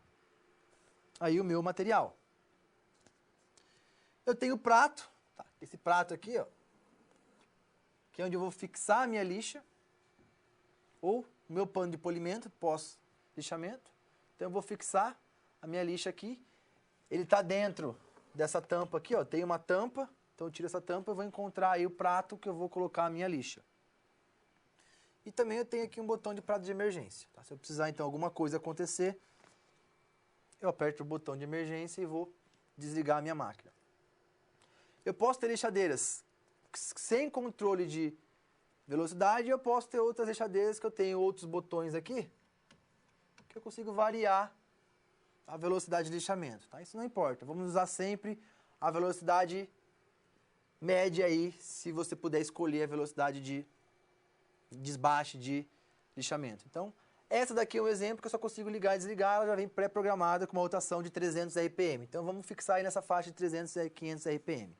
aí o meu material. Eu tenho o prato. Tá, esse prato aqui, ó, que é onde eu vou fixar a minha lixa, ou o meu pano de polimento pós-lixamento. Então, eu vou fixar a minha lixa aqui. Ele está dentro dessa tampa aqui, ó. Tem uma tampa, então eu tiro essa tampa e vou encontrar aí o prato que eu vou colocar a minha lixa. E também eu tenho aqui um botão de prato de emergência. Tá? Se eu precisar, então, alguma coisa acontecer, eu aperto o botão de emergência e vou desligar a minha máquina. Eu posso ter lixadeiras sem controle de velocidade, eu posso ter outras lixadeiras que eu tenho outros botões aqui, que eu consigo variar a velocidade de lixamento. Tá? Isso não importa, vamos usar sempre a velocidade média aí, se você puder escolher a velocidade de desbaste de lixamento. Então, essa daqui é um exemplo que eu só consigo ligar e desligar, ela já vem pré-programada com uma rotação de 300 RPM. Então, vamos fixar aí nessa faixa de 300 a 500 RPM.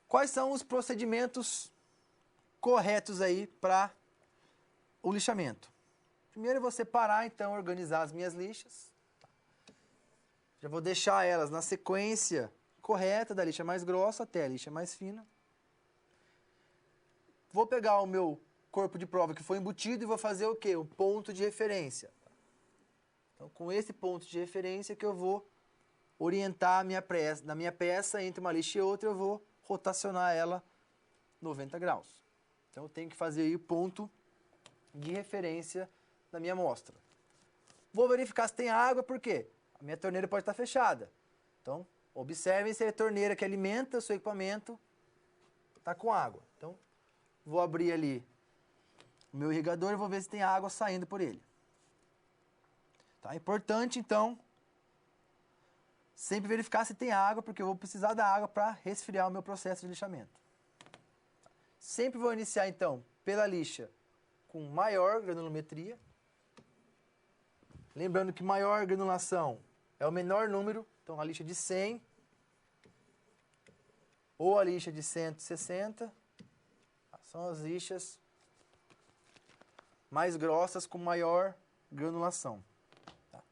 Quais são os procedimentos corretos aí para o lixamento? Primeiro eu vou separar, então, organizar as minhas lixas. Já vou deixar elas na sequência correta, da lixa mais grossa até a lixa mais fina. Vou pegar o meu corpo de prova que foi embutido e vou fazer o quê? O ponto de referência. Então, com esse ponto de referência que eu vou orientar na minha peça entre uma lixa e outra, eu vou rotacionar ela 90 graus. Então, eu tenho que fazer aí o ponto de referência da minha amostra. Vou verificar se tem água, por quê? A minha torneira pode estar fechada. Então, observem se a torneira que alimenta o seu equipamento está com água. Então, vou abrir ali o meu irrigador e vou ver se tem água saindo por ele. Tá? Importante, então, sempre verificar se tem água, porque eu vou precisar da água para resfriar o meu processo de lixamento. Sempre vou iniciar, então, pela lixa com maior granulometria. Lembrando que maior granulação é o menor número, então a lixa de 100 ou a lixa de 160 são as lixas mais grossas com maior granulação. Tá?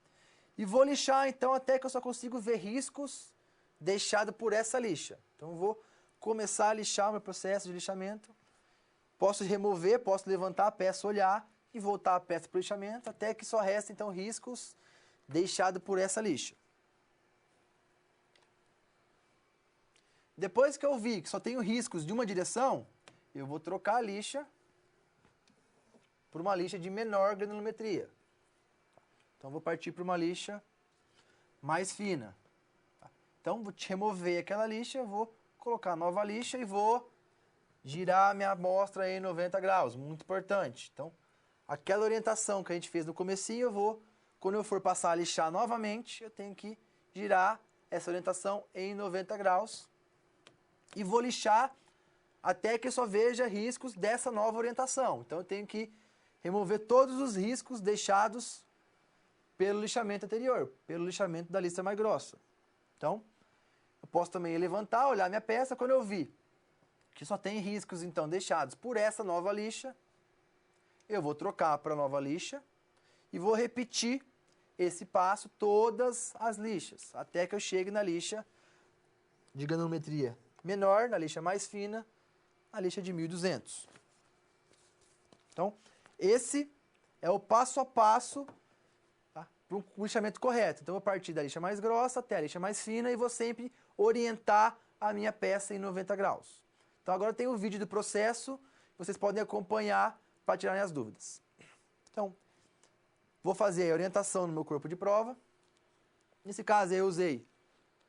E vou lixar então até que eu só consigo ver riscos deixados por essa lixa. Então eu vou começar a lixar o meu processo de lixamento. Posso remover, posso levantar a peça, olhar e voltar a peça para o lixamento até que só resta então riscos deixados por essa lixa. Depois que eu vi que só tenho riscos de uma direção, eu vou trocar a lixa por uma lixa de menor granulometria. Então, vou partir para uma lixa mais fina. Então, vou remover aquela lixa, vou colocar a nova lixa e vou girar a minha amostra em 90 graus. Muito importante. Então, aquela orientação que a gente fez no comecinho, quando eu for passar a lixar novamente, eu tenho que girar essa orientação em 90 graus. E vou lixar até que eu só veja riscos dessa nova orientação. Então, eu tenho que remover todos os riscos deixados pelo lixamento anterior, pelo lixamento da lista mais grossa. Então, eu posso também levantar, olhar minha peça, quando eu vi que só tem riscos, então, deixados por essa nova lixa, eu vou trocar para a nova lixa e vou repetir esse passo todas as lixas, até que eu chegue na lixa de granulometria menor, na lixa mais fina, na lixa de 1200. Então, esse é o passo a passo, tá, para um lixamento correto. Então, eu vou partir da lixa mais grossa até a lixa mais fina e vou sempre orientar a minha peça em 90 graus. Então, agora tem o vídeo do processo, vocês podem acompanhar para tirarem as dúvidas. Então, vou fazer a orientação no meu corpo de prova. Nesse caso, eu usei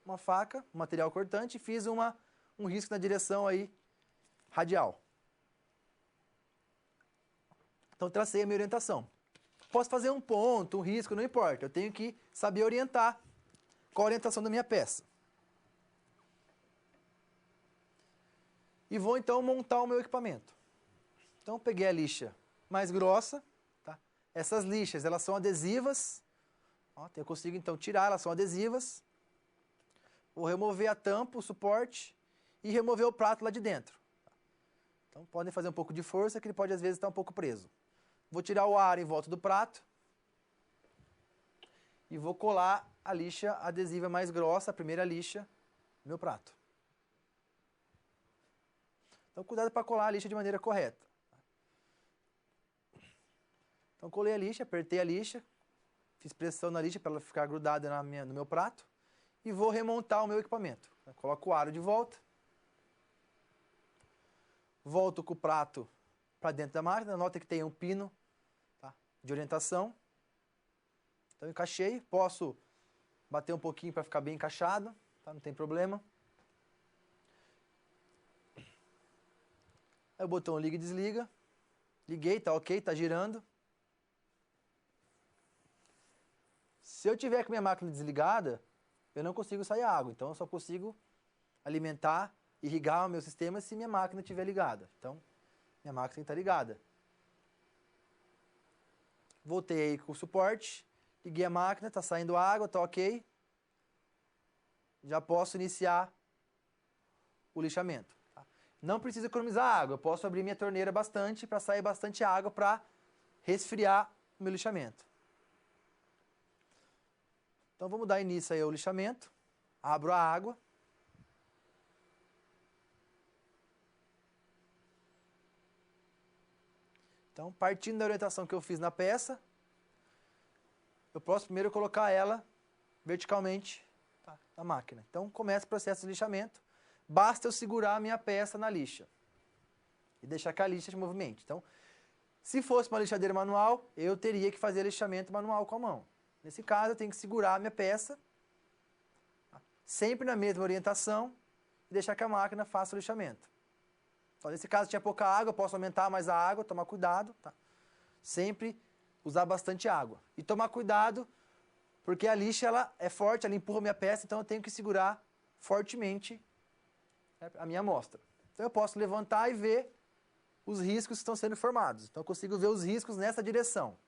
uma faca, um material cortante e fiz um risco na direção aí radial. Então, tracei a minha orientação. Posso fazer um ponto, um risco, não importa. Eu tenho que saber orientar qual a orientação da minha peça. E vou, então, montar o meu equipamento. Então, peguei a lixa mais grossa. Tá? Essas lixas, elas são adesivas. Ó, eu consigo, então, tirar, elas são adesivas. Vou remover a tampa, o suporte, e remover o prato lá de dentro. Então, podem fazer um pouco de força, que ele pode, às vezes, estar um pouco preso. Vou tirar o ar em volta do prato e vou colar a lixa adesiva mais grossa, a primeira lixa, no meu prato. Então, cuidado para colar a lixa de maneira correta. Então, colei a lixa, apertei a lixa, fiz pressão na lixa para ela ficar grudada no meu prato e vou remontar o meu equipamento. Coloco o aro de volta, volto com o prato para dentro da máquina, nota que tem um pino, tá, de orientação. Então, encaixei, posso bater um pouquinho para ficar bem encaixado, tá, não tem problema. Aí o botão liga e desliga. Liguei, tá ok, tá girando. Se eu tiver com minha máquina desligada, eu não consigo sair água. Então, eu só consigo alimentar, irrigar o meu sistema se minha máquina estiver ligada. Então, minha máquina tem que estar ligada. Voltei aí com o suporte, liguei a máquina, está saindo água, está ok. Já posso iniciar o lixamento. Tá? Não preciso economizar água, eu posso abrir minha torneira bastante para sair bastante água para resfriar o meu lixamento. Então, vamos dar início aí ao lixamento. Abro a água. Então, partindo da orientação que eu fiz na peça, eu posso primeiro colocar ela verticalmente, tá, na máquina. Então, começa o processo de lixamento. Basta eu segurar a minha peça na lixa e deixar que a lixa se movimente. Então, se fosse uma lixadeira manual, eu teria que fazer lixamento manual com a mão. Nesse caso, eu tenho que segurar a minha peça, tá, sempre na mesma orientação, e deixar que a máquina faça o lixamento. Então, nesse caso, tinha pouca água, eu posso aumentar mais a água, tomar cuidado. Tá? Sempre usar bastante água. E tomar cuidado, porque a lixa ela é forte, ela empurra a minha peça, então eu tenho que segurar fortemente, né, a minha amostra. Então, eu posso levantar e ver os riscos que estão sendo formados. Então, eu consigo ver os riscos nessa direção.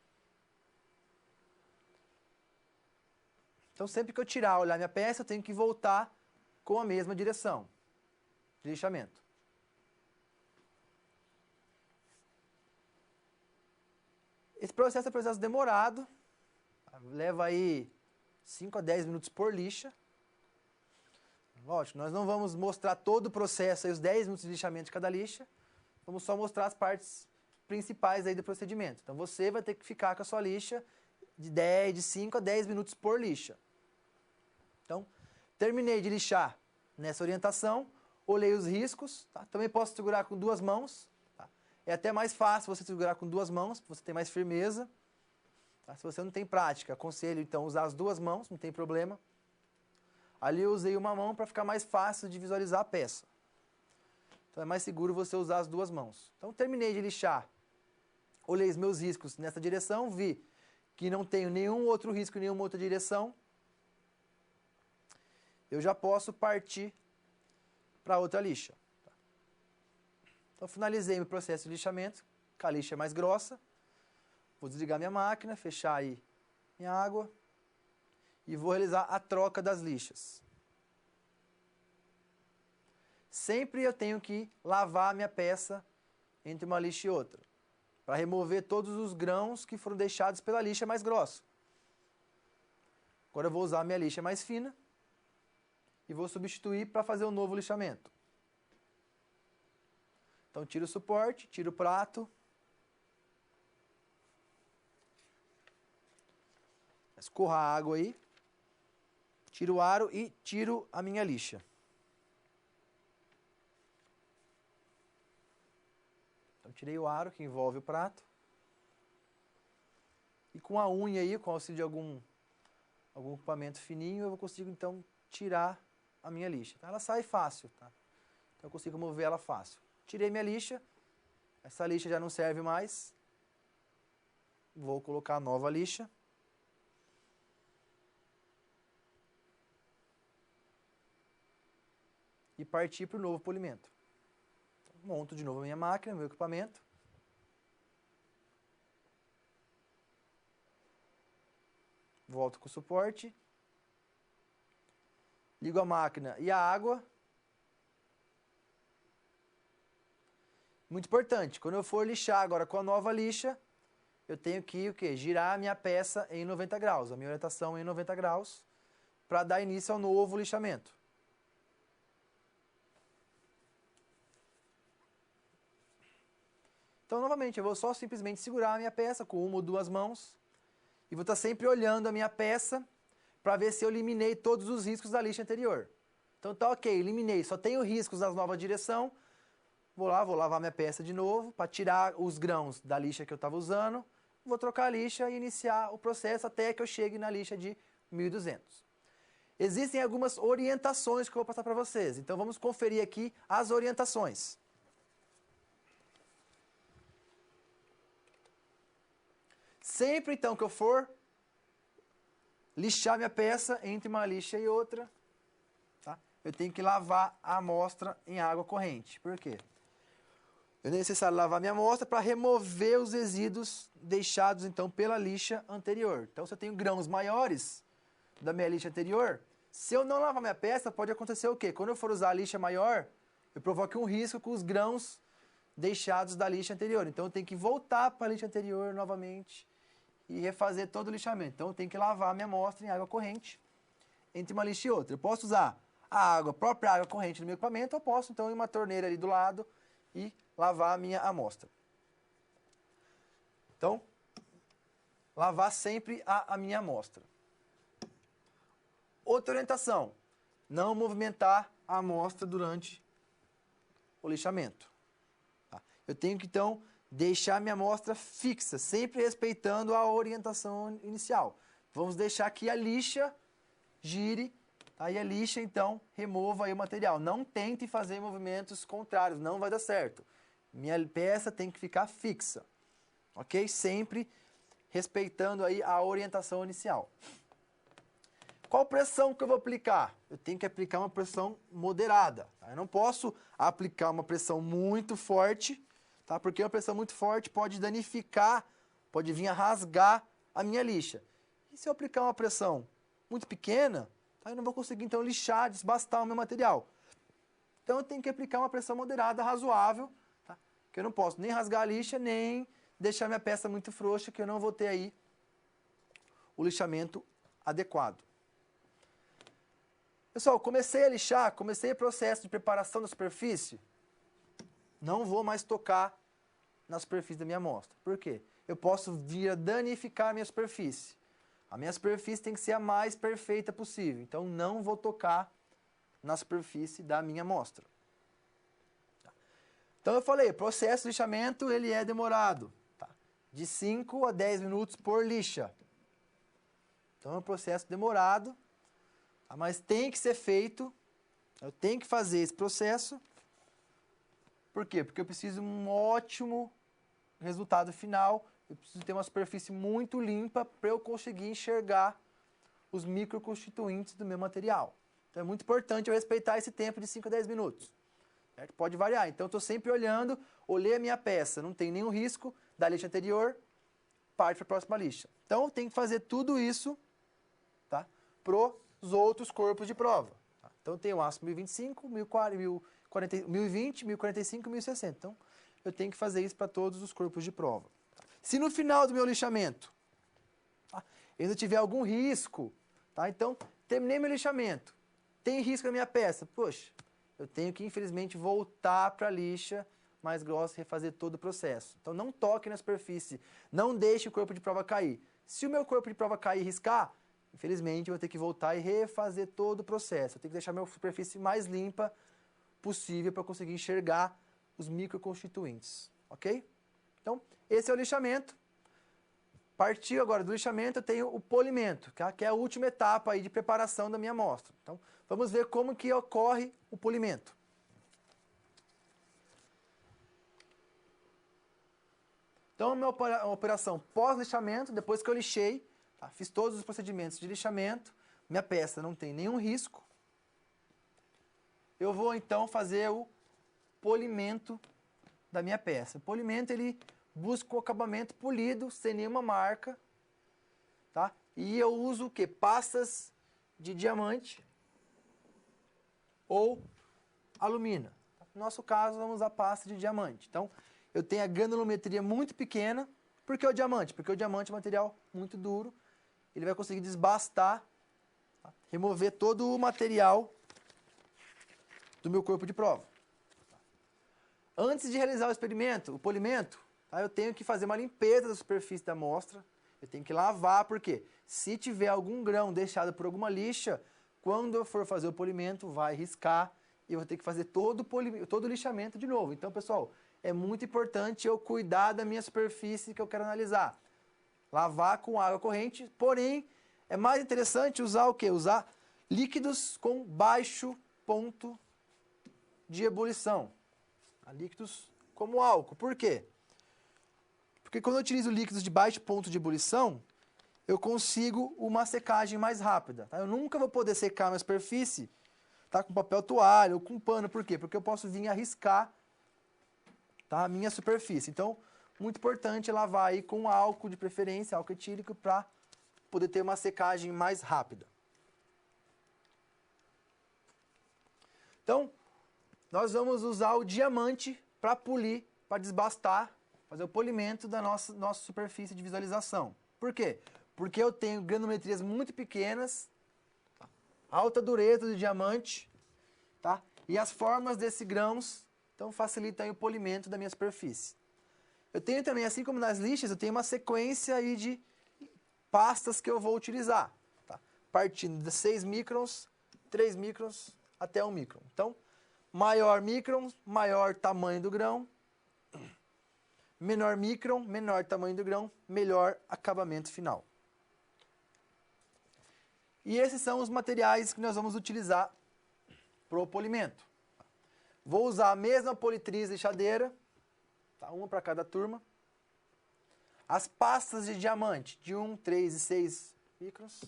Então, sempre que eu tirar, olhar minha peça, eu tenho que voltar com a mesma direção de lixamento. Esse processo é um processo demorado, leva aí 5 a 10 minutos por lixa. Lógico, nós não vamos mostrar todo o processo, aí, os 10 minutos de lixamento de cada lixa, vamos só mostrar as partes principais aí do procedimento. Então você vai ter que ficar com a sua lixa de 5 a 10 minutos por lixa. Então, terminei de lixar nessa orientação, olhei os riscos, tá? Também posso segurar com 2 mãos, tá? É até mais fácil você segurar com 2 mãos, para você ter mais firmeza. Tá? Se você não tem prática, aconselho então usar as 2 mãos, não tem problema. Ali eu usei uma mão para ficar mais fácil de visualizar a peça. Então é mais seguro você usar as 2 mãos. Então terminei de lixar, olhei os meus riscos nessa direção, vi que não tenho nenhum outro risco em nenhuma outra direção. Eu já posso partir para outra lixa. Então finalizei meu processo de lixamento, com a lixa mais grossa. Vou desligar minha máquina, fechar aí minha água e vou realizar a troca das lixas. Sempre eu tenho que lavar a minha peça entre uma lixa e outra, para remover todos os grãos que foram deixados pela lixa mais grossa. Agora eu vou usar a minha lixa mais fina e vou substituir para fazer um novo lixamento. Então tiro o suporte, tiro o prato. Escorra a água aí. Tiro o aro e tiro a minha lixa. Então tirei o aro que envolve o prato. E com a unha aí, com o auxílio de algum equipamento fininho, eu consigo então tirar a minha lixa. Então, ela sai fácil, tá? Então eu consigo mover ela fácil. Tirei minha lixa. Essa lixa já não serve mais. Vou colocar a nova lixa. E partir para o novo polimento. Então, monto de novo a minha máquina, meu equipamento. Volto com o suporte. Ligo a máquina e a água. Muito importante, quando eu for lixar agora com a nova lixa, eu tenho que o quê? Girar a minha peça em 90 graus, a minha orientação em 90 graus, para dar início ao novo lixamento. Então, novamente, eu vou só simplesmente segurar a minha peça com 1 ou 2 mãos e vou estar sempre olhando a minha peça para ver se eu eliminei todos os riscos da lixa anterior. Então, tá ok, eliminei, só tenho riscos das novas direção. Vou lavar minha peça de novo para tirar os grãos da lixa que eu estava usando. Vou trocar a lixa e iniciar o processo até que eu chegue na lixa de 1200. Existem algumas orientações que eu vou passar para vocês. Então, vamos conferir aqui as orientações. Sempre, então, que eu for lixar minha peça entre uma lixa e outra, tá? Eu tenho que lavar a amostra em água corrente. Por quê? É necessário lavar minha amostra para remover os resíduos deixados, então, pela lixa anterior. Então, se eu tenho grãos maiores da minha lixa anterior, se eu não lavar minha peça, pode acontecer o quê? Quando eu for usar a lixa maior, eu provoque um risco com os grãos deixados da lixa anterior. Então, eu tenho que voltar para a lixa anterior novamente e refazer todo o lixamento. Então, eu tenho que lavar a minha amostra em água corrente entre uma lixa e outra. Eu posso usar a própria água corrente no meu equipamento, ou posso, então, ir uma torneira ali do lado e lavar a minha amostra. Então, lavar sempre a minha amostra. Outra orientação, não movimentar a amostra durante o lixamento. Tá? Eu tenho que, então, deixar a minha amostra fixa, sempre respeitando a orientação inicial. Vamos deixar que a lixa gire, tá? E a lixa, então, remova aí o material. Não tente fazer movimentos contrários, não vai dar certo. Minha peça tem que ficar fixa, ok? Sempre respeitando aí a orientação inicial. Qual pressão que eu vou aplicar? Eu tenho que aplicar uma pressão moderada. Tá? Eu não posso aplicar uma pressão muito forte, tá? Porque uma pressão muito forte pode danificar, pode vir a rasgar a minha lixa. E se eu aplicar uma pressão muito pequena, aí eu não vou conseguir então lixar, desbastar o meu material. Então eu tenho que aplicar uma pressão moderada, razoável, tá? Que eu não posso nem rasgar a lixa, nem deixar minha peça muito frouxa, que eu não vou ter aí o lixamento adequado. Pessoal, comecei a lixar, comecei o processo de preparação da superfície, não vou mais tocar na superfície da minha amostra. Por quê? Eu posso vir a danificar a minha superfície. A minha superfície tem que ser a mais perfeita possível, então não vou tocar na superfície da minha amostra. Então eu falei, o processo de lixamento ele é demorado, tá? De 5 a 10 minutos por lixa. Então é um processo demorado, tá? Mas tem que ser feito, eu tenho que fazer esse processo. Por quê? Porque eu preciso de um ótimo resultado final, eu preciso ter uma superfície muito limpa para eu conseguir enxergar os microconstituintes do meu material. Então é muito importante eu respeitar esse tempo de 5 a 10 minutos. Certo? Pode variar. Então eu estou sempre olhando, olhei a minha peça, não tem nenhum risco da lixa anterior, parte para a próxima lixa. Então eu tenho que fazer tudo isso, tá, para os outros corpos de prova. Tá? Então eu tenho o ASP 1025, 1020, 1045 e 1060. Então eu tenho que fazer isso para todos os corpos de prova. Tá? Se no final do meu lixamento, tá, eu ainda tiver algum risco, tá, então terminei meu lixamento, tem risco na minha peça, poxa, eu tenho que infelizmente voltar para a lixa mais grossa e refazer todo o processo. Então não toque na superfície, não deixe o corpo de prova cair. Se o meu corpo de prova cair e riscar, infelizmente eu vou ter que voltar e refazer todo o processo. Eu tenho que deixar a minha superfície mais limpa possível para conseguir enxergar os microconstituintes, ok? Então, esse é o lixamento. Partiu agora do lixamento, eu tenho o polimento, que é a última etapa aí de preparação da minha amostra. Então, vamos ver como que ocorre o polimento. Então, uma operação pós-lixamento, depois que eu lixei, tá, fiz todos os procedimentos de lixamento, minha peça não tem nenhum risco, eu vou então fazer o polimento da minha peça. O polimento ele busca o acabamento polido, sem nenhuma marca, tá? E eu uso o quê? Pastas de diamante ou alumina. No nosso caso, vamos usar pasta de diamante. Então, eu tenho a granulometria muito pequena. Por que o diamante? Porque o diamante é um material muito duro. Ele vai conseguir desbastar, tá? Remover todo o material do meu corpo de prova. Antes de realizar o experimento, o polimento, tá, eu tenho que fazer uma limpeza da superfície da amostra. Eu tenho que lavar, porque se tiver algum grão deixado por alguma lixa, quando eu for fazer o polimento, vai riscar e eu vou ter que fazer todo o lixamento de novo. Então, pessoal, é muito importante eu cuidar da minha superfície que eu quero analisar. Lavar com água corrente, porém, é mais interessante usar o quê? Usar líquidos com baixo ponto de ebulição. Líquidos como álcool. Por quê? Porque quando eu utilizo líquidos de baixo ponto de ebulição, eu consigo uma secagem mais rápida. Tá? Eu nunca vou poder secar a minha superfície, tá, com papel toalha ou com pano. Por quê? Porque eu posso vir arriscar, tá, a minha superfície. Então, muito importante lavar aí com álcool de preferência, álcool etílico, para poder ter uma secagem mais rápida. Então, nós vamos usar o diamante para polir, para desbastar, fazer o polimento da nossa superfície de visualização. Por quê? Porque eu tenho granulometrias muito pequenas, tá, alta dureza do diamante, tá, e as formas desses grãos então facilitam aí o polimento da minha superfície. Eu tenho também, assim como nas lixas, eu tenho uma sequência aí de pastas que eu vou utilizar, tá, partindo de 6 microns, 3 microns até 1 micron. Então, maior micron, maior tamanho do grão. Menor micron, menor tamanho do grão, melhor acabamento final. E esses são os materiais que nós vamos utilizar para o polimento. Vou usar a mesma politriz lixadeira, tá, uma para cada turma. As pastas de diamante, de 1, 3 e 6 microns.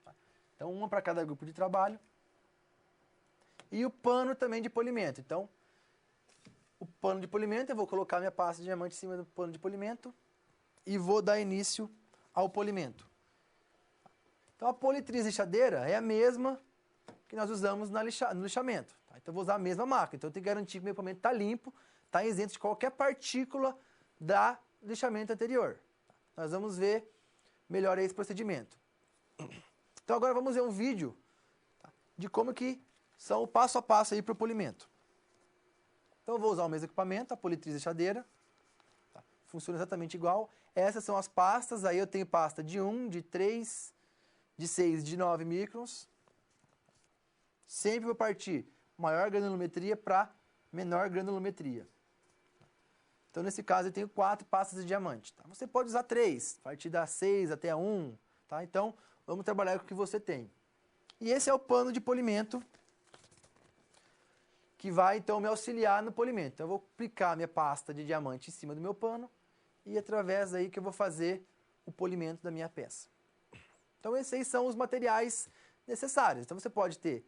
Tá? Então, uma para cada grupo de trabalho. E o pano também de polimento. Então, o pano de polimento, eu vou colocar minha pasta de diamante em cima do pano de polimento e vou dar início ao polimento. Então a politriz lixadeira é a mesma que nós usamos no lixamento. Tá? Então eu vou usar a mesma máquina. Então eu tenho que garantir que meu equipamento está limpo, está isento de qualquer partícula da lixamento anterior. Nós vamos ver melhor esse procedimento. Então agora vamos ver um vídeo, tá, de como que são o passo a passo aí para o polimento. Então eu vou usar o mesmo equipamento, a politriz lixadeira. Tá? Funciona exatamente igual. Essas são as pastas, aí eu tenho pasta de 1, de 3, de 6, de 9 microns. Sempre vou partir maior granulometria para menor granulometria. Então, nesse caso, eu tenho 4 pastas de diamante. Tá? Você pode usar 3, partir da 6 até a 1. Tá? Então, vamos trabalhar com o que você tem. E esse é o pano de polimento que vai, então, me auxiliar no polimento. Então, eu vou aplicar a minha pasta de diamante em cima do meu pano e através daí que eu vou fazer o polimento da minha peça. Então, esses aí são os materiais necessários. Então, você pode ter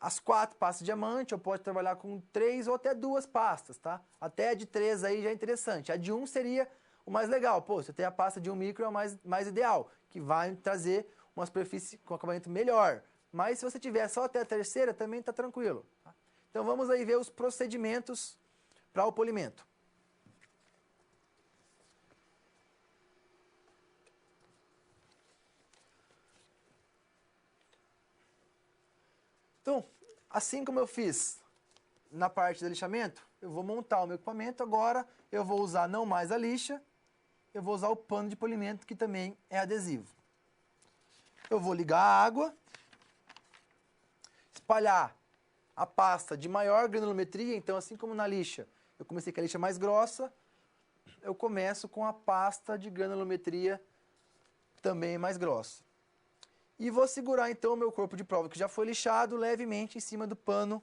as 4 pastas de diamante, ou pode trabalhar com 3 ou até 2 pastas, tá? Até a de 3 aí já é interessante. A de 1 seria o mais legal. Pô, você tem a pasta de 1 micro é o mais ideal, que vai trazer uma superfície com acabamento melhor. Mas se você tiver só até a terceira, também está tranquilo. Tá? Então vamos aí ver os procedimentos para o polimento. Então, assim como eu fiz na parte do lixamento, eu vou montar o meu equipamento. Agora eu vou usar não mais a lixa, eu vou usar o pano de polimento, que também é adesivo. Eu vou ligar a água, espalhar a pasta de maior granulometria. Então, assim como na lixa, eu comecei com a lixa mais grossa, eu começo com a pasta de granulometria também mais grossa. E vou segurar então o meu corpo de prova que já foi lixado levemente em cima do pano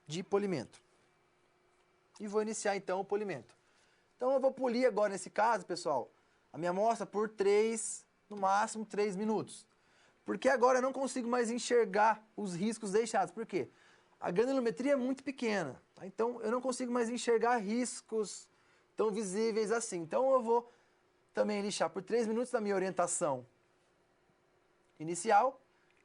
de polimento. E vou iniciar então o polimento. Então eu vou polir agora nesse caso, pessoal, a minha amostra por 3, no máximo 3 minutos. Porque agora eu não consigo mais enxergar os riscos deixados. Por quê? A granulometria é muito pequena, tá? Então eu não consigo mais enxergar riscos tão visíveis assim. Então eu vou também lixar por 3 minutos na minha orientação inicial.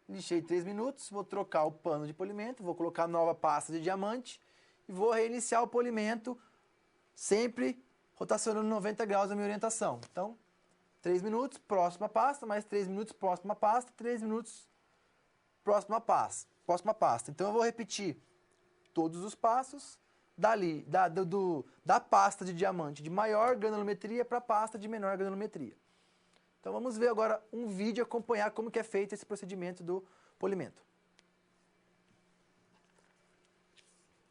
Lixei 3 minutos, vou trocar o pano de polimento, vou colocar nova pasta de diamante e vou reiniciar o polimento, sempre rotacionando 90 graus na minha orientação. Então, 3 minutos, próxima pasta, mais 3 minutos, próxima pasta, 3 minutos, próxima pasta. Então, eu vou repetir todos os passos dali, da pasta de diamante de maior granulometria para a pasta de menor granulometria. Então vamos ver agora um vídeo e acompanhar como que é feito esse procedimento do polimento.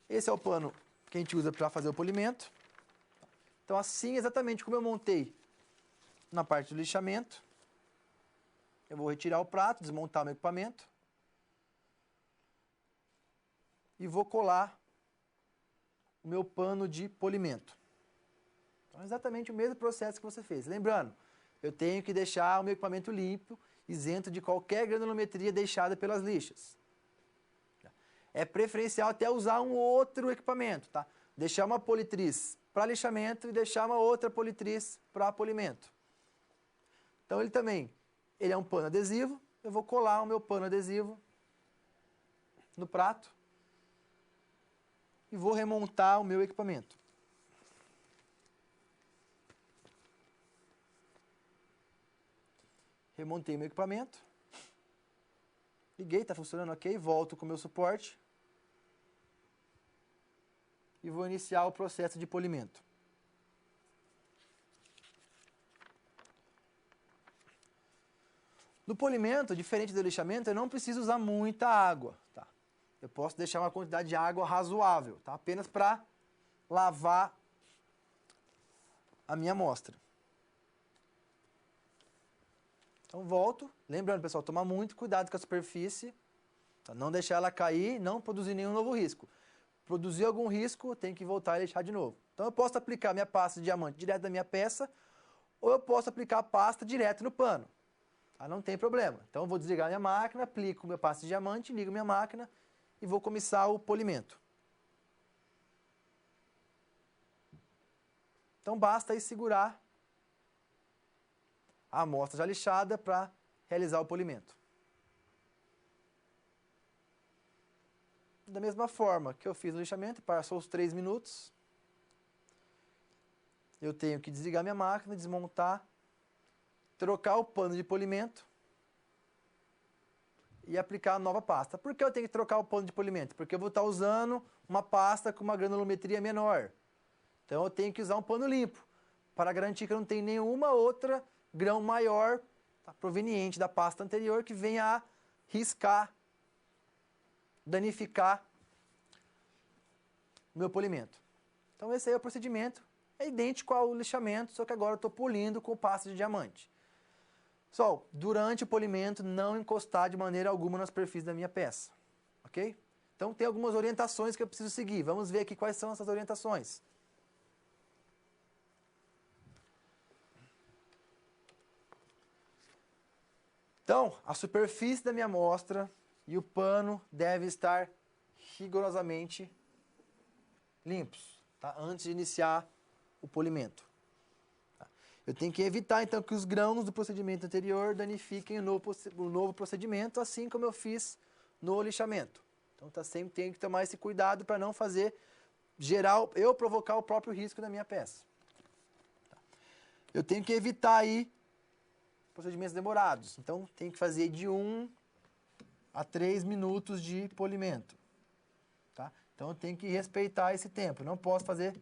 Esse é o pano que a gente usa para fazer o polimento. Então assim, exatamente como eu montei na parte do lixamento, eu vou retirar o prato, desmontar meu equipamento e vou colar o meu pano de polimento. Então é exatamente o mesmo processo que você fez. Lembrando, eu tenho que deixar o meu equipamento limpo, isento de qualquer granulometria deixada pelas lixas. É preferencial até usar um outro equipamento, tá? Deixar uma politriz para lixamento e deixar uma outra politriz para polimento. Então ele é um pano adesivo, eu vou colar o meu pano adesivo no prato e vou remontar o meu equipamento. Remontei meu equipamento, liguei, está funcionando ok, volto com o meu suporte e vou iniciar o processo de polimento. No polimento, diferente do lixamento, eu não preciso usar muita água, tá? Eu posso deixar uma quantidade de água razoável, tá? Apenas para lavar a minha amostra. Então volto, lembrando pessoal, tomar muito cuidado com a superfície, tá? Não deixar ela cair, não produzir nenhum novo risco. Produzir algum risco, tem que voltar e lixar de novo. Então eu posso aplicar minha pasta de diamante direto da minha peça, ou eu posso aplicar a pasta direto no pano. Tá? Não tem problema. Então eu vou desligar minha máquina, aplico minha pasta de diamante, ligo minha máquina e vou começar o polimento. Então basta aí segurar a amostra já lixada para realizar o polimento. Da mesma forma que eu fiz o lixamento, passou os 3 minutos, eu tenho que desligar minha máquina, desmontar, trocar o pano de polimento e aplicar a nova pasta. Por que eu tenho que trocar o pano de polimento? Porque eu vou estar usando uma pasta com uma granulometria menor. Então eu tenho que usar um pano limpo, para garantir que eu não tenho nenhuma outra grão maior proveniente da pasta anterior que venha a riscar, danificar o meu polimento. Então esse aí é o procedimento, é idêntico ao lixamento, só que agora eu estou polindo com pasta de diamante. Pessoal, durante o polimento não encostar de maneira alguma na superfície da minha peça, ok? Então tem algumas orientações que eu preciso seguir, vamos ver aqui quais são essas orientações. Então, a superfície da minha amostra e o pano devem estar rigorosamente limpos, tá? Antes de iniciar o polimento. Tá? Eu tenho que evitar, então, que os grãos do procedimento anterior danifiquem o novo procedimento, assim como eu fiz no lixamento. Então, sempre tenho que tomar esse cuidado para não fazer, eu provocar o próprio risco na minha peça. Tá? Eu tenho que evitar aí procedimentos demorados. Então, tem que fazer de 1 a 3 minutos de polimento. Tá? Então, eu tenho que respeitar esse tempo. Não posso fazer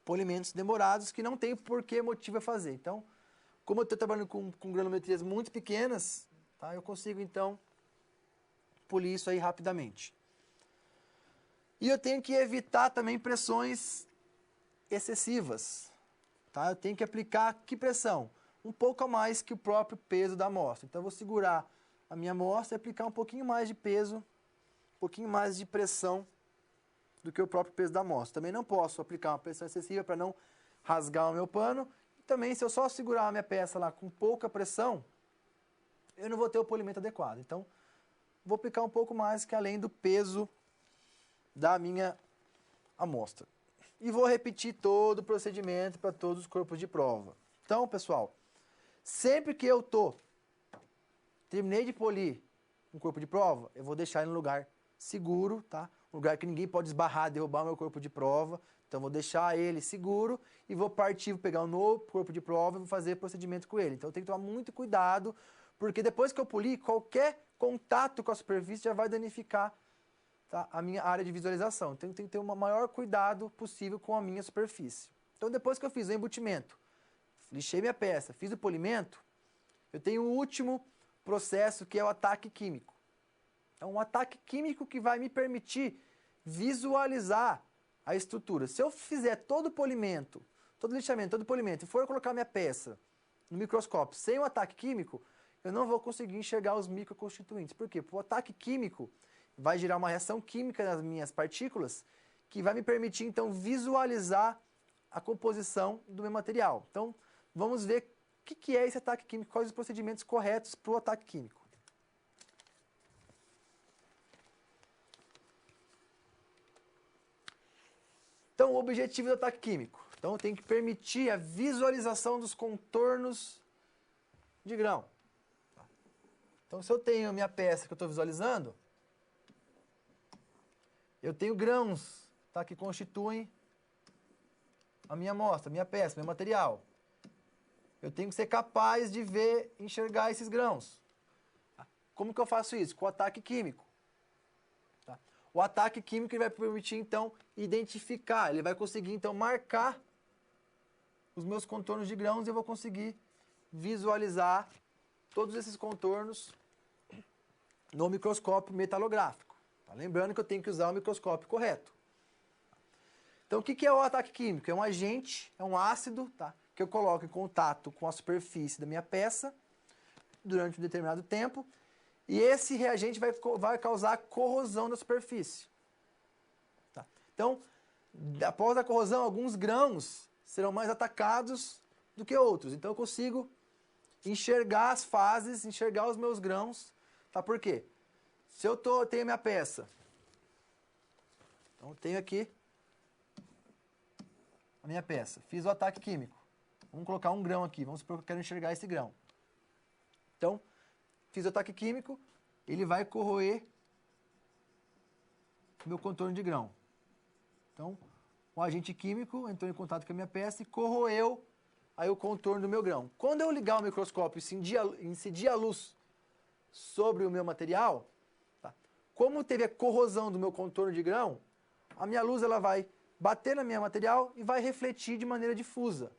polimentos demorados que não tem por que motivo a fazer. Então, como eu estou trabalhando com granulometrias muito pequenas, tá? Eu consigo, então, polir isso aí rapidamente. E eu tenho que evitar também pressões excessivas. Tá? Eu tenho que aplicar que pressão? Um pouco a mais que o próprio peso da amostra. Então, eu vou segurar a minha amostra e aplicar um pouquinho mais de peso, um pouquinho mais de pressão do que o próprio peso da amostra. Também não posso aplicar uma pressão excessiva para não rasgar o meu pano. E também, se eu só segurar a minha peça lá com pouca pressão, eu não vou ter o polimento adequado. Então, vou aplicar um pouco mais que além do peso da minha amostra. E vou repetir todo o procedimento para todos os corpos de prova. Então, pessoal, sempre que eu terminei de polir um corpo de prova, eu vou deixar ele no lugar seguro, tá? Um lugar que ninguém pode esbarrar, derrubar o meu corpo de prova. Então, vou deixar ele seguro e vou pegar um novo corpo de prova e vou fazer procedimento com ele. Então, eu tenho que tomar muito cuidado, porque depois que eu polir, qualquer contato com a superfície já vai danificar, tá, a minha área de visualização. Então, eu tenho que ter o maior cuidado possível com a minha superfície. Então, depois que eu fiz o embutimento, lixei minha peça, fiz o polimento, eu tenho o último processo, que é o ataque químico. É um ataque químico que vai me permitir visualizar a estrutura. Se eu fizer todo o polimento, todo o lixamento, todo o polimento, e for colocar minha peça no microscópio sem o ataque químico, eu não vou conseguir enxergar os microconstituintes. Por quê? Porque o ataque químico vai gerar uma reação química nas minhas partículas que vai me permitir, então, visualizar a composição do meu material. Então, vamos ver o que é esse ataque químico, quais os procedimentos corretos para o ataque químico. Então, o objetivo do ataque químico. Então, eu tenho que permitir a visualização dos contornos de grão. Então, se eu tenho a minha peça que eu estou visualizando, eu tenho grãos, tá, que constituem a minha amostra, a minha peça, meu material. Eu tenho que ser capaz de ver, enxergar esses grãos. Como que eu faço isso? Com o ataque químico. Tá? O ataque químico ele vai permitir, então, identificar, ele vai conseguir, então, marcar os meus contornos de grãos e eu vou conseguir visualizar todos esses contornos no microscópio metalográfico. Tá? Lembrando que eu tenho que usar o microscópio correto. Então, o que é o ataque químico? É um agente, é um ácido, tá, que eu coloco em contato com a superfície da minha peça durante um determinado tempo, e esse reagente vai causar corrosão da superfície. Tá? Então, após a corrosão, alguns grãos serão mais atacados do que outros. Então, eu consigo enxergar as fases, enxergar os meus grãos. Tá? Por quê? Se eu tenho a minha peça, então eu tenho aqui a minha peça, fiz o ataque químico. Vamos colocar um grão aqui, vamos supor que eu quero enxergar esse grão. Então, fiz o ataque químico, ele vai corroer meu contorno de grão. Então, o agente químico entrou em contato com a minha peça e corroeu aí o contorno do meu grão. Quando eu ligar o microscópio e incidir a luz sobre o meu material, tá? Como teve a corrosão do meu contorno de grão, a minha luz ela vai bater no meu material e vai refletir de maneira difusa.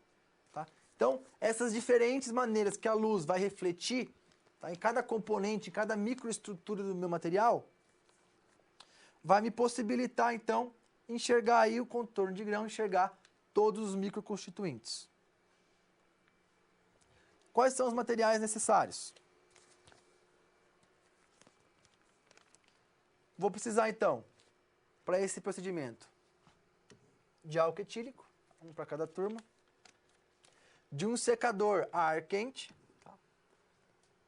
Tá? Então, essas diferentes maneiras que a luz vai refletir, tá? Em cada componente, em cada microestrutura do meu material, vai me possibilitar, então, enxergar aí o contorno de grão, enxergar todos os microconstituintes. Quais são os materiais necessários? Vou precisar, então, para esse procedimento, de álcool etílico, um para cada turma, de um secador a ar quente, tá?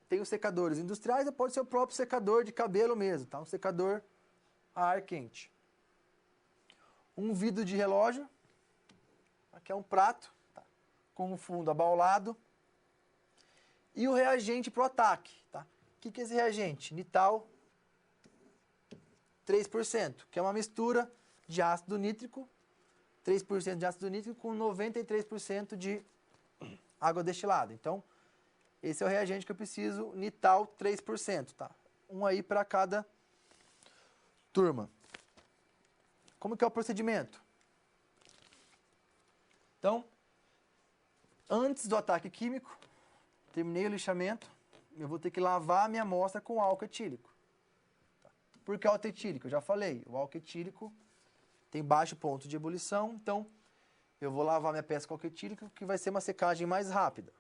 Tem os secadores industriais, ou pode ser o próprio secador de cabelo mesmo, tá? Um secador a ar quente. Um vidro de relógio, aqui é um prato, tá? Com um fundo abaulado, e o reagente para o ataque. Tá? O que é esse reagente? Nital 3%, que é uma mistura de ácido nítrico, 3% de ácido nítrico com 93% de água destilada. Então, esse é o reagente que eu preciso, Nital 3%. Tá? Um aí para cada turma. Como que é o procedimento? Então, antes do ataque químico, terminei o lixamento, eu vou ter que lavar a minha amostra com álcool etílico. Por que álcool etílico? Eu já falei, o álcool etílico tem baixo ponto de ebulição, então eu vou lavar minha peça com álcool etílico, que vai ser uma secagem mais rápida.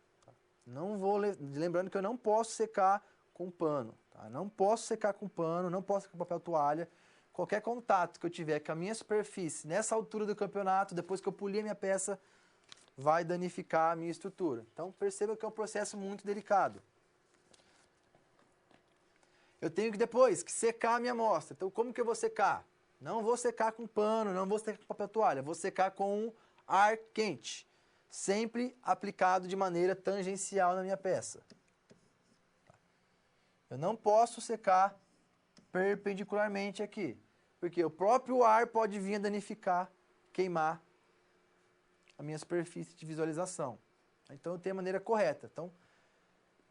Não vou, lembrando que eu não posso secar com pano. Tá? Não posso secar com pano, não posso secar com papel toalha. Qualquer contato que eu tiver com a minha superfície, nessa altura do campeonato, depois que eu polir a minha peça, vai danificar a minha estrutura. Então, perceba que é um processo muito delicado. Eu tenho que depois que secar a minha amostra. Então, como que eu vou secar? Não vou secar com pano, não vou secar com papel toalha. Vou secar com ar quente. Sempre aplicado de maneira tangencial na minha peça. Eu não posso secar perpendicularmente aqui. Porque o próprio ar pode vir a danificar, queimar a minha superfície de visualização. Então, eu tenho a maneira correta. Então,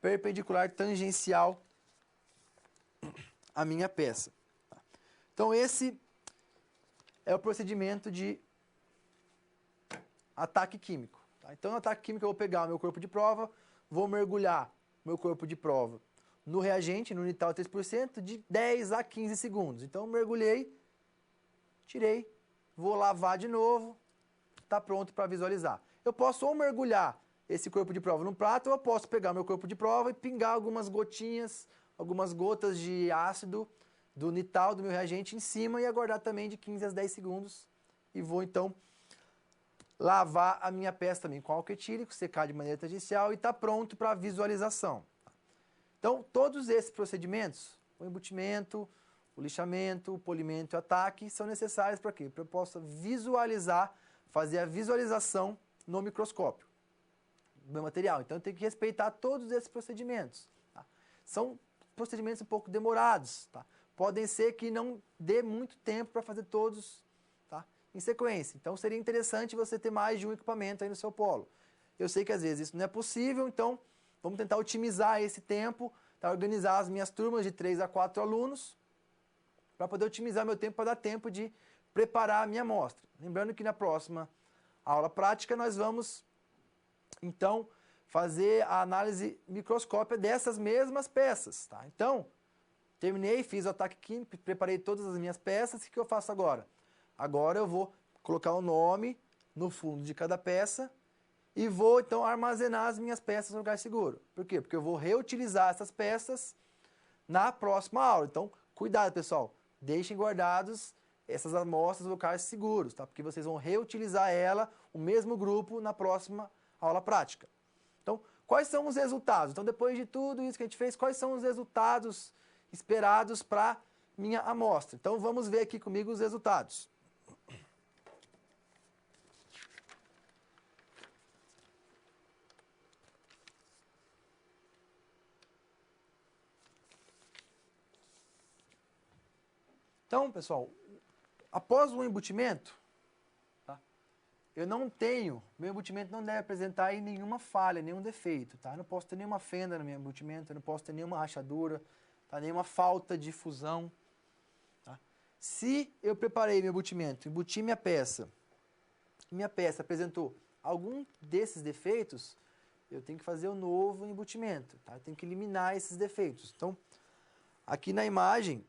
perpendicular tangencial à minha peça. Então, esse é o procedimento de ataque químico. Então, no ataque químico, eu vou pegar o meu corpo de prova, vou mergulhar meu corpo de prova no reagente, no Nital 3%, de 10 a 15 segundos. Então, mergulhei, tirei, vou lavar de novo, está pronto para visualizar. Eu posso ou mergulhar esse corpo de prova num prato, ou eu posso pegar meu corpo de prova e pingar algumas gotinhas, algumas gotas de ácido do Nital, do meu reagente, em cima e aguardar também de 15 a 10 segundos. E vou, então, lavar a minha peça também com álcool etílico, secar de maneira tangencial e está pronto para visualização. Então, todos esses procedimentos, o embutimento, o lixamento, o polimento e o ataque, são necessários para quê? Para eu possa visualizar, fazer a visualização no microscópio do meu material. Então, eu tenho que respeitar todos esses procedimentos. Tá? São procedimentos um pouco demorados. Tá? Podem ser que não dê muito tempo para fazer todos, tá, em sequência. Então, seria interessante você ter mais de um equipamento aí no seu polo. Eu sei que às vezes isso não é possível, então vamos tentar otimizar esse tempo, tá? Organizar as minhas turmas de 3 a 4 alunos, para poder otimizar meu tempo, para dar tempo de preparar a minha amostra. Lembrando que na próxima aula prática nós vamos, então, fazer a análise microscópica dessas mesmas peças. Tá? Então, terminei, fiz o ataque químico, preparei todas as minhas peças, o que eu faço agora? Agora eu vou colocar o nome no fundo de cada peça e vou, então, armazenar as minhas peças no lugar seguro. Por quê? Porque eu vou reutilizar essas peças na próxima aula. Então, cuidado, pessoal. Deixem guardados essas amostras em locais seguros, tá? Porque vocês vão reutilizar ela, o mesmo grupo, na próxima aula prática. Então, quais são os resultados? Então, depois de tudo isso que a gente fez, quais são os resultados esperados para minha amostra? Então, vamos ver aqui comigo os resultados. Então, pessoal, após o embutimento, tá? Eu não tenho, meu embutimento não deve apresentar aí nenhuma falha, nenhum defeito, tá? Eu não posso ter nenhuma fenda no meu embutimento, eu não posso ter nenhuma rachadura, tá? Nenhuma falta de fusão, tá? Se eu preparei meu embutimento, embuti minha peça apresentou algum desses defeitos, eu tenho que fazer um novo embutimento, tá? Eu tenho que eliminar esses defeitos. Então, aqui na imagem,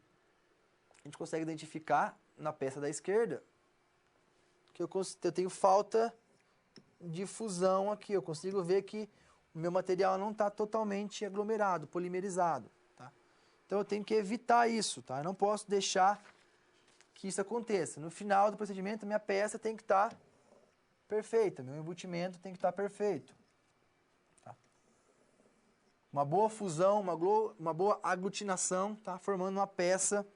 a gente consegue identificar na peça da esquerda que eu tenho falta de fusão aqui. Eu consigo ver que o meu material não está totalmente aglomerado, polimerizado, tá? Então eu tenho que evitar isso, tá? Eu não posso deixar que isso aconteça. No final do procedimento, minha peça tem que estar perfeita, meu embutimento tem que estar perfeito. Tá? Uma boa fusão, uma boa aglutinação, tá? Formando uma peça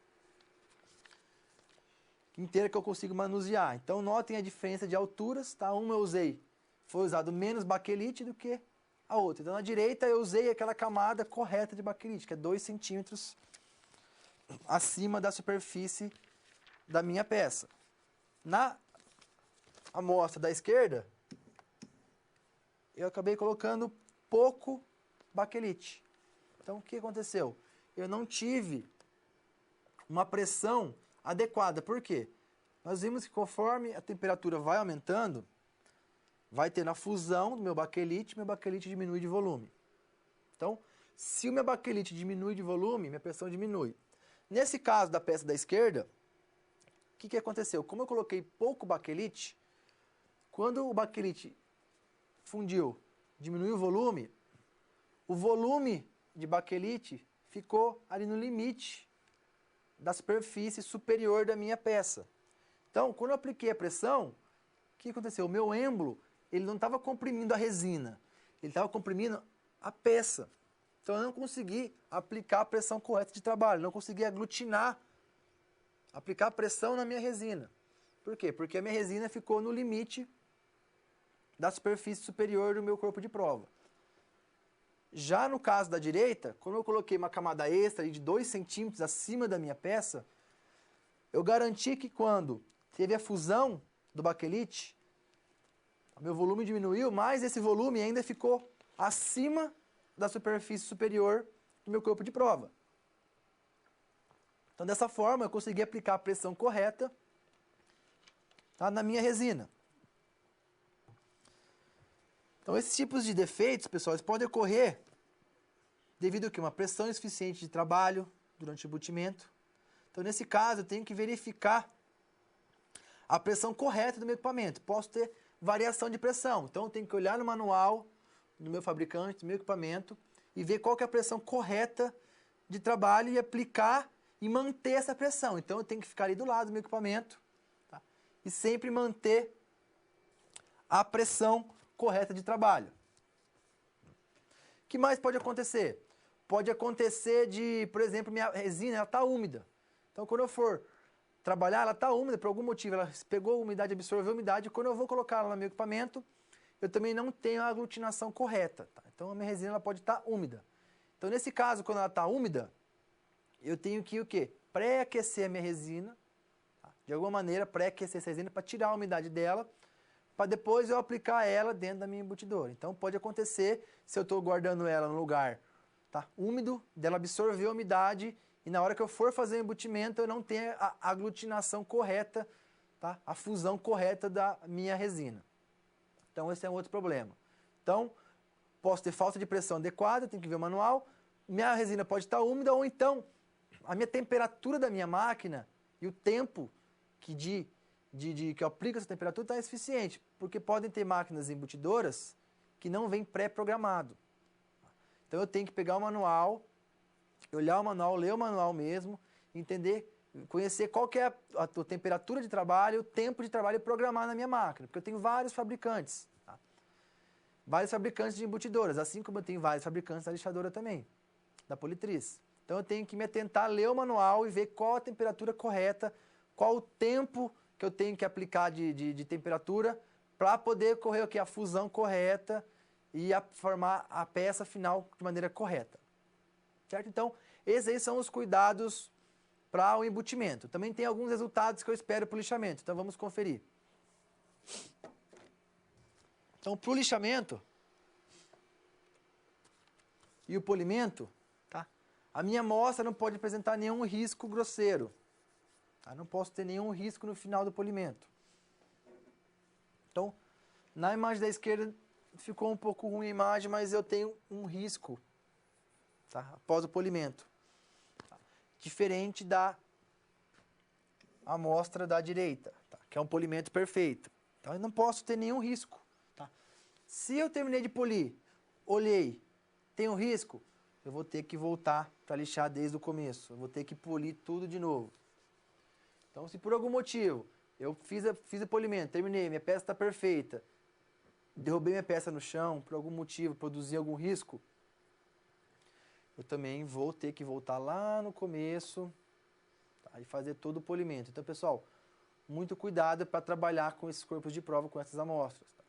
inteira que eu consigo manusear. Então notem a diferença de alturas, tá? Uma foi usado menos baquelite do que a outra. Então na direita eu usei aquela camada correta de baquelite, que é 2 centímetros acima da superfície da minha peça. Na amostra da esquerda, eu acabei colocando pouco baquelite. Então o que aconteceu? Eu não tive uma pressão adequada. Por quê? Nós vimos que conforme a temperatura vai aumentando, vai tendo a fusão do meu baquelite diminui de volume. Então, se o meu baquelite diminui de volume, minha pressão diminui. Nesse caso da peça da esquerda, o que aconteceu? Como eu coloquei pouco baquelite, quando o baquelite fundiu, diminuiu o volume de baquelite ficou ali no limite da superfície superior da minha peça. Então, quando eu apliquei a pressão, o que aconteceu? O meu êmbolo, ele não estava comprimindo a resina, ele estava comprimindo a peça. Então, eu não consegui aplicar a pressão correta de trabalho, não consegui aglutinar, aplicar pressão na minha resina. Por quê? Porque a minha resina ficou no limite da superfície superior do meu corpo de prova. Já no caso da direita, quando eu coloquei uma camada extra de 2 centímetros acima da minha peça, eu garanti que quando teve a fusão do baquelite, o meu volume diminuiu, mas esse volume ainda ficou acima da superfície superior do meu corpo de prova. Então, dessa forma, eu consegui aplicar a pressão correta, tá, na minha resina. Então, esses tipos de defeitos, pessoal, eles podem ocorrer devido a uma pressão insuficiente de trabalho durante o embutimento. Então, nesse caso, eu tenho que verificar a pressão correta do meu equipamento. Posso ter variação de pressão. Então, eu tenho que olhar no manual do meu fabricante, do meu equipamento, e ver qual que é a pressão correta de trabalho e aplicar e manter essa pressão. Então, eu tenho que ficar ali do lado do meu equipamento, tá? E sempre manter a pressão correta de trabalho. O que mais pode acontecer? Pode acontecer de, por exemplo, minha resina está úmida. Então, quando eu for trabalhar, ela está úmida, por algum motivo, ela pegou a umidade, absorveu a umidade, quando eu vou colocar ela no meu equipamento, eu também não tenho a aglutinação correta. Tá? Então, a minha resina ela pode estar úmida. Então, nesse caso, quando ela está úmida, eu tenho que o quê? Pré-aquecer a minha resina, tá? De alguma maneira, pré-aquecer essa resina para tirar a umidade dela, para depois eu aplicar ela dentro da minha embutidora. Então, pode acontecer, se eu estou guardando ela no lugar, tá, úmido, dela absorver a umidade, e na hora que eu for fazer o embutimento, eu não tenho a aglutinação correta, tá, a fusão correta da minha resina. Então, esse é um outro problema. Então, posso ter falta de pressão adequada, tenho que ver o manual, minha resina pode estar úmida, ou então, a minha temperatura da minha máquina e o tempo que eu aplico essa temperatura está insuficiente, porque podem ter máquinas embutidoras que não vêm pré-programado. Então eu tenho que pegar o manual, olhar o manual, ler o manual mesmo, entender, conhecer qual que é a temperatura de trabalho, o tempo de trabalho e programar na minha máquina, porque eu tenho vários fabricantes, tá? Vários fabricantes de embutidoras, assim como eu tenho vários fabricantes da lixadora também, da Politriz. Então eu tenho que me atentar, ler o manual e ver qual a temperatura correta, qual o tempo que eu tenho que aplicar de temperatura para poder ocorrer aqui a fusão correta e formar a peça final de maneira correta. Certo? Então, esses aí são os cuidados para o embutimento. Também tem alguns resultados que eu espero para o lixamento, então vamos conferir. Então, para o lixamento e o polimento, tá? A minha amostra não pode apresentar nenhum risco grosseiro. Tá? Não posso ter nenhum risco no final do polimento. Então, na imagem da esquerda ficou um pouco ruim a imagem, mas eu tenho um risco, tá? Após o polimento. Tá? Diferente da amostra da direita, tá? Que é um polimento perfeito. Então, eu não posso ter nenhum risco. Tá? Se eu terminei de polir, olhei, tem um risco, eu vou ter que voltar para lixar desde o começo. Eu vou ter que polir tudo de novo. Então, se por algum motivo eu fiz o polimento, terminei, minha peça está perfeita, derrubei minha peça no chão, por algum motivo, produzi algum risco, eu também vou ter que voltar lá no começo, tá, e fazer todo o polimento. Então, pessoal, muito cuidado para trabalhar com esses corpos de prova, com essas amostras. Tá?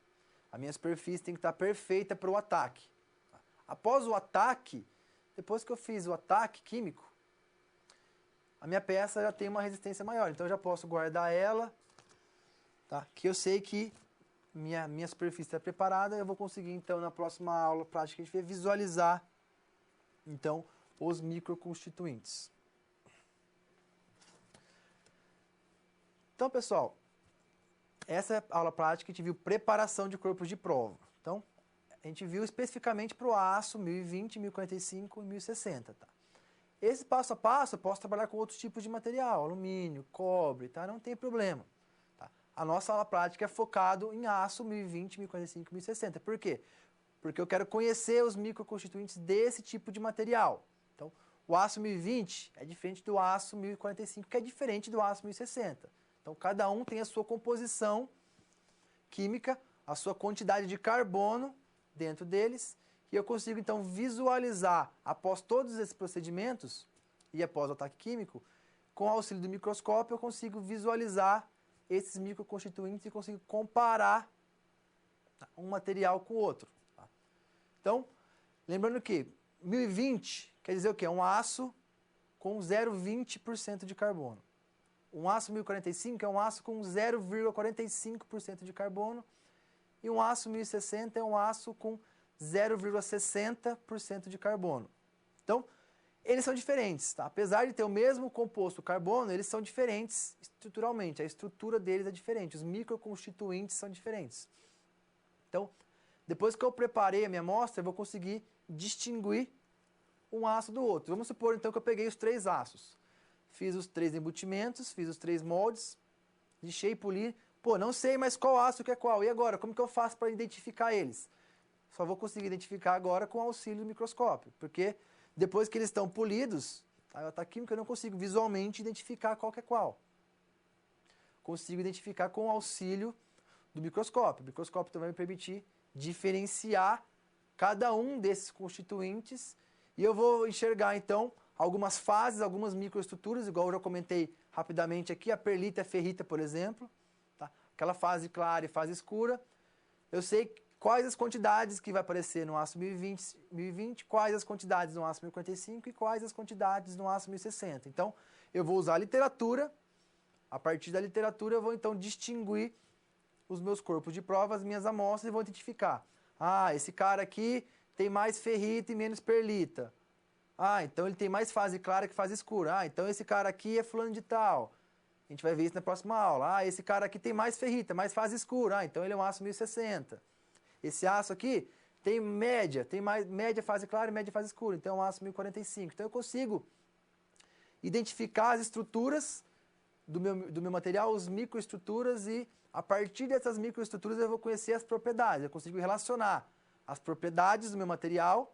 A minha superfície tem que estar perfeita para o ataque. Tá? Após o ataque, depois que eu fiz o ataque químico, a minha peça já tem uma resistência maior. Então, eu já posso guardar ela, tá? Que eu sei que minha superfície está preparada. Eu vou conseguir, então, na próxima aula prática, a gente vai visualizar, então, os microconstituintes. Então, pessoal, essa é a aula prática que a gente viu preparação de corpos de prova. Então, a gente viu especificamente para o aço 1020, 1045 e 1060, tá? Esse passo a passo eu posso trabalhar com outros tipos de material, alumínio, cobre, tá? Não tem problema. Tá? A nossa aula prática é focado em aço 1020, 1045 e 1060. Por quê? Porque eu quero conhecer os microconstituintes desse tipo de material. Então, o aço 1020 é diferente do aço 1045, que é diferente do aço 1060. Então, cada um tem a sua composição química, a sua quantidade de carbono dentro deles, e eu consigo, então, visualizar, após todos esses procedimentos, e após o ataque químico, com o auxílio do microscópio, eu consigo visualizar esses microconstituintes e consigo comparar um material com o outro. Tá? Então, lembrando que 1020 quer dizer o quê? Um aço com 0,20% de carbono. Um aço 1045 é um aço com 0,45% de carbono, e um aço 1060 é um aço com 0,60% de carbono. Então, eles são diferentes, tá? Apesar de ter o mesmo composto carbono, eles são diferentes estruturalmente. A estrutura deles é diferente, os microconstituintes são diferentes. Então, depois que eu preparei a minha amostra, eu vou conseguir distinguir um aço do outro. Vamos supor, então, que eu peguei os 3 aços. Fiz os 3 embutimentos, fiz os 3 moldes, lixei, poli. Pô, não sei mais qual aço que é qual. E agora, como que eu faço para identificar eles? Só vou conseguir identificar agora com o auxílio do microscópio, porque depois que eles estão polidos, a ataque químico eu não consigo visualmente identificar qual que é qual. Consigo identificar com o auxílio do microscópio. O microscópio também vai me permitir diferenciar cada um desses constituintes, e eu vou enxergar, então, algumas fases, algumas microestruturas, igual eu já comentei rapidamente aqui, a perlita e a ferrita, por exemplo, tá? Aquela fase clara e fase escura. Eu sei quais as quantidades que vai aparecer no aço 1020, quais as quantidades no aço 1045 e quais as quantidades no aço 1060. Então, eu vou usar a literatura. A partir da literatura, eu vou, então, distinguir os meus corpos de prova, as minhas amostras, e vou identificar. Ah, esse cara aqui tem mais ferrita e menos perlita. Ah, então ele tem mais fase clara que fase escura. Ah, então esse cara aqui é fulano de tal. A gente vai ver isso na próxima aula. Ah, esse cara aqui tem mais ferrita, mais fase escura. Ah, então ele é um aço 1060. Esse aço aqui tem média, tem mais média fase clara e média fase escura. Então é um aço 1045. Então eu consigo identificar as estruturas do meu material, as microestruturas, e a partir dessas microestruturas eu vou conhecer as propriedades. Eu consigo relacionar as propriedades do meu material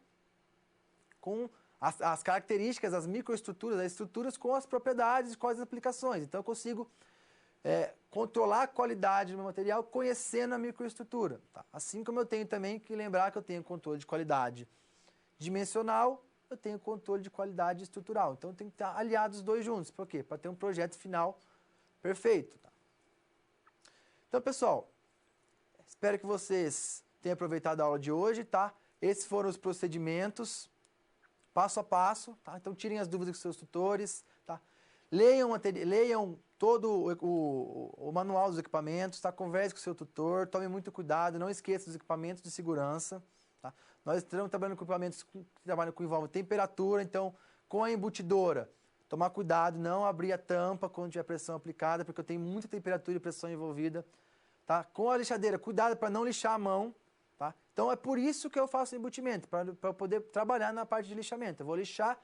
com as características, as microestruturas, as estruturas com as propriedades e com as aplicações. Então eu consigo controlar a qualidade do meu material conhecendo a microestrutura. Tá? Assim como eu tenho também que lembrar que eu tenho controle de qualidade dimensional, eu tenho controle de qualidade estrutural. Então tem que estar aliados os dois juntos. Por quê? Para ter um projeto final perfeito. Tá? Então, pessoal, espero que vocês tenham aproveitado a aula de hoje. Tá? Esses foram os procedimentos, passo a passo. Tá? Então tirem as dúvidas com seus tutores. Tá? Leiam todo o manual dos equipamentos, tá? Converse com o seu tutor, tome muito cuidado, não esqueça dos equipamentos de segurança. Tá? Nós estamos trabalhando com equipamentos que trabalham com envolvem temperatura, então com a embutidora, tomar cuidado, não abrir a tampa quando tiver pressão aplicada, porque eu tenho muita temperatura e pressão envolvida. Tá? Com a lixadeira, cuidado para não lixar a mão. Tá? Então é por isso que eu faço embutimento, para poder trabalhar na parte de lixamento. Eu vou lixar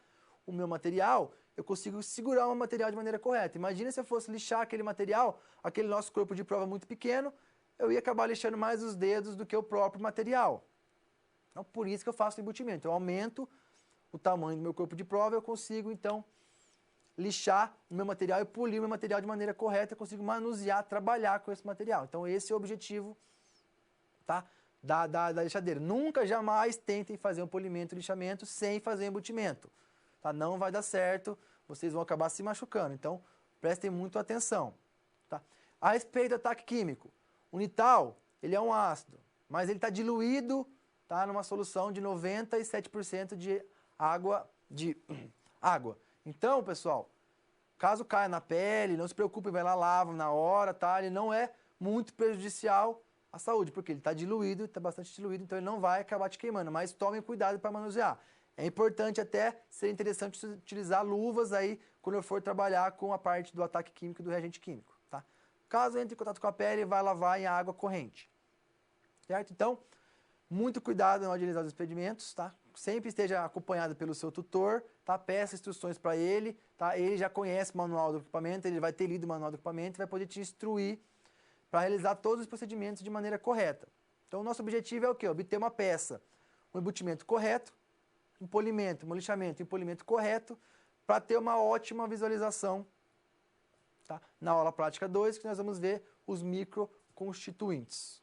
o meu material, eu consigo segurar o material de maneira correta. Imagina se eu fosse lixar aquele material, aquele nosso corpo de prova muito pequeno, eu ia acabar lixando mais os dedos do que o próprio material. Então por isso que eu faço embutimento. Eu aumento o tamanho do meu corpo de prova, eu consigo então lixar o meu material e polir o meu material de maneira correta, eu consigo manusear, trabalhar com esse material. Então esse é o objetivo, tá, da lixadeira. Nunca, jamais tentem fazer um polimento e lixamento sem fazer embutimento. Tá? Não vai dar certo, vocês vão acabar se machucando. Então prestem muito atenção. Tá? A respeito do ataque químico, o Nital, ele é um ácido, mas ele está diluído, tá, numa solução de 97% de água. Então, pessoal, caso caia na pele, não se preocupe, vai lá, lava na hora, tá? Ele não é muito prejudicial à saúde, porque ele está diluído, está bastante diluído, então ele não vai acabar te queimando, mas tomem cuidado para manusear. É importante até ser interessante utilizar luvas aí quando eu for trabalhar com a parte do ataque químico e do reagente químico, tá? Caso entre em contato com a pele, vai lavar em água corrente, certo? Então, muito cuidado na hora de utilizar os experimentos, tá? Sempre esteja acompanhado pelo seu tutor, tá? Peça instruções para ele, tá? Ele já conhece o manual do equipamento, ele vai ter lido o manual do equipamento e vai poder te instruir para realizar todos os procedimentos de maneira correta. Então, o nosso objetivo é o quê? Obter uma peça, um embutimento correto, um polimento, um lixamento e um polimento correto para ter uma ótima visualização, tá? Na aula prática 2, que nós vamos ver os microconstituintes.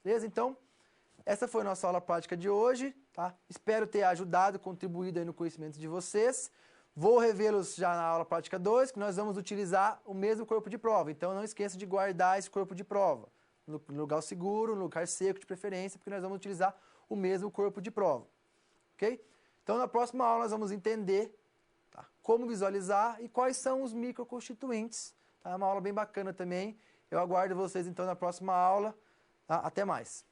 Beleza? Então, essa foi a nossa aula prática de hoje, tá? Espero ter ajudado, contribuído aí no conhecimento de vocês. Vou revê-los já na aula prática 2, que nós vamos utilizar o mesmo corpo de prova. Então, não esqueça de guardar esse corpo de prova no lugar seguro, no lugar seco de preferência, porque nós vamos utilizar o mesmo corpo de prova. Ok? Então, na próxima aula, nós vamos entender, tá, como visualizar e quais são os microconstituintes. Tá? É uma aula bem bacana também. Eu aguardo vocês, então, na próxima aula. Tá? Até mais.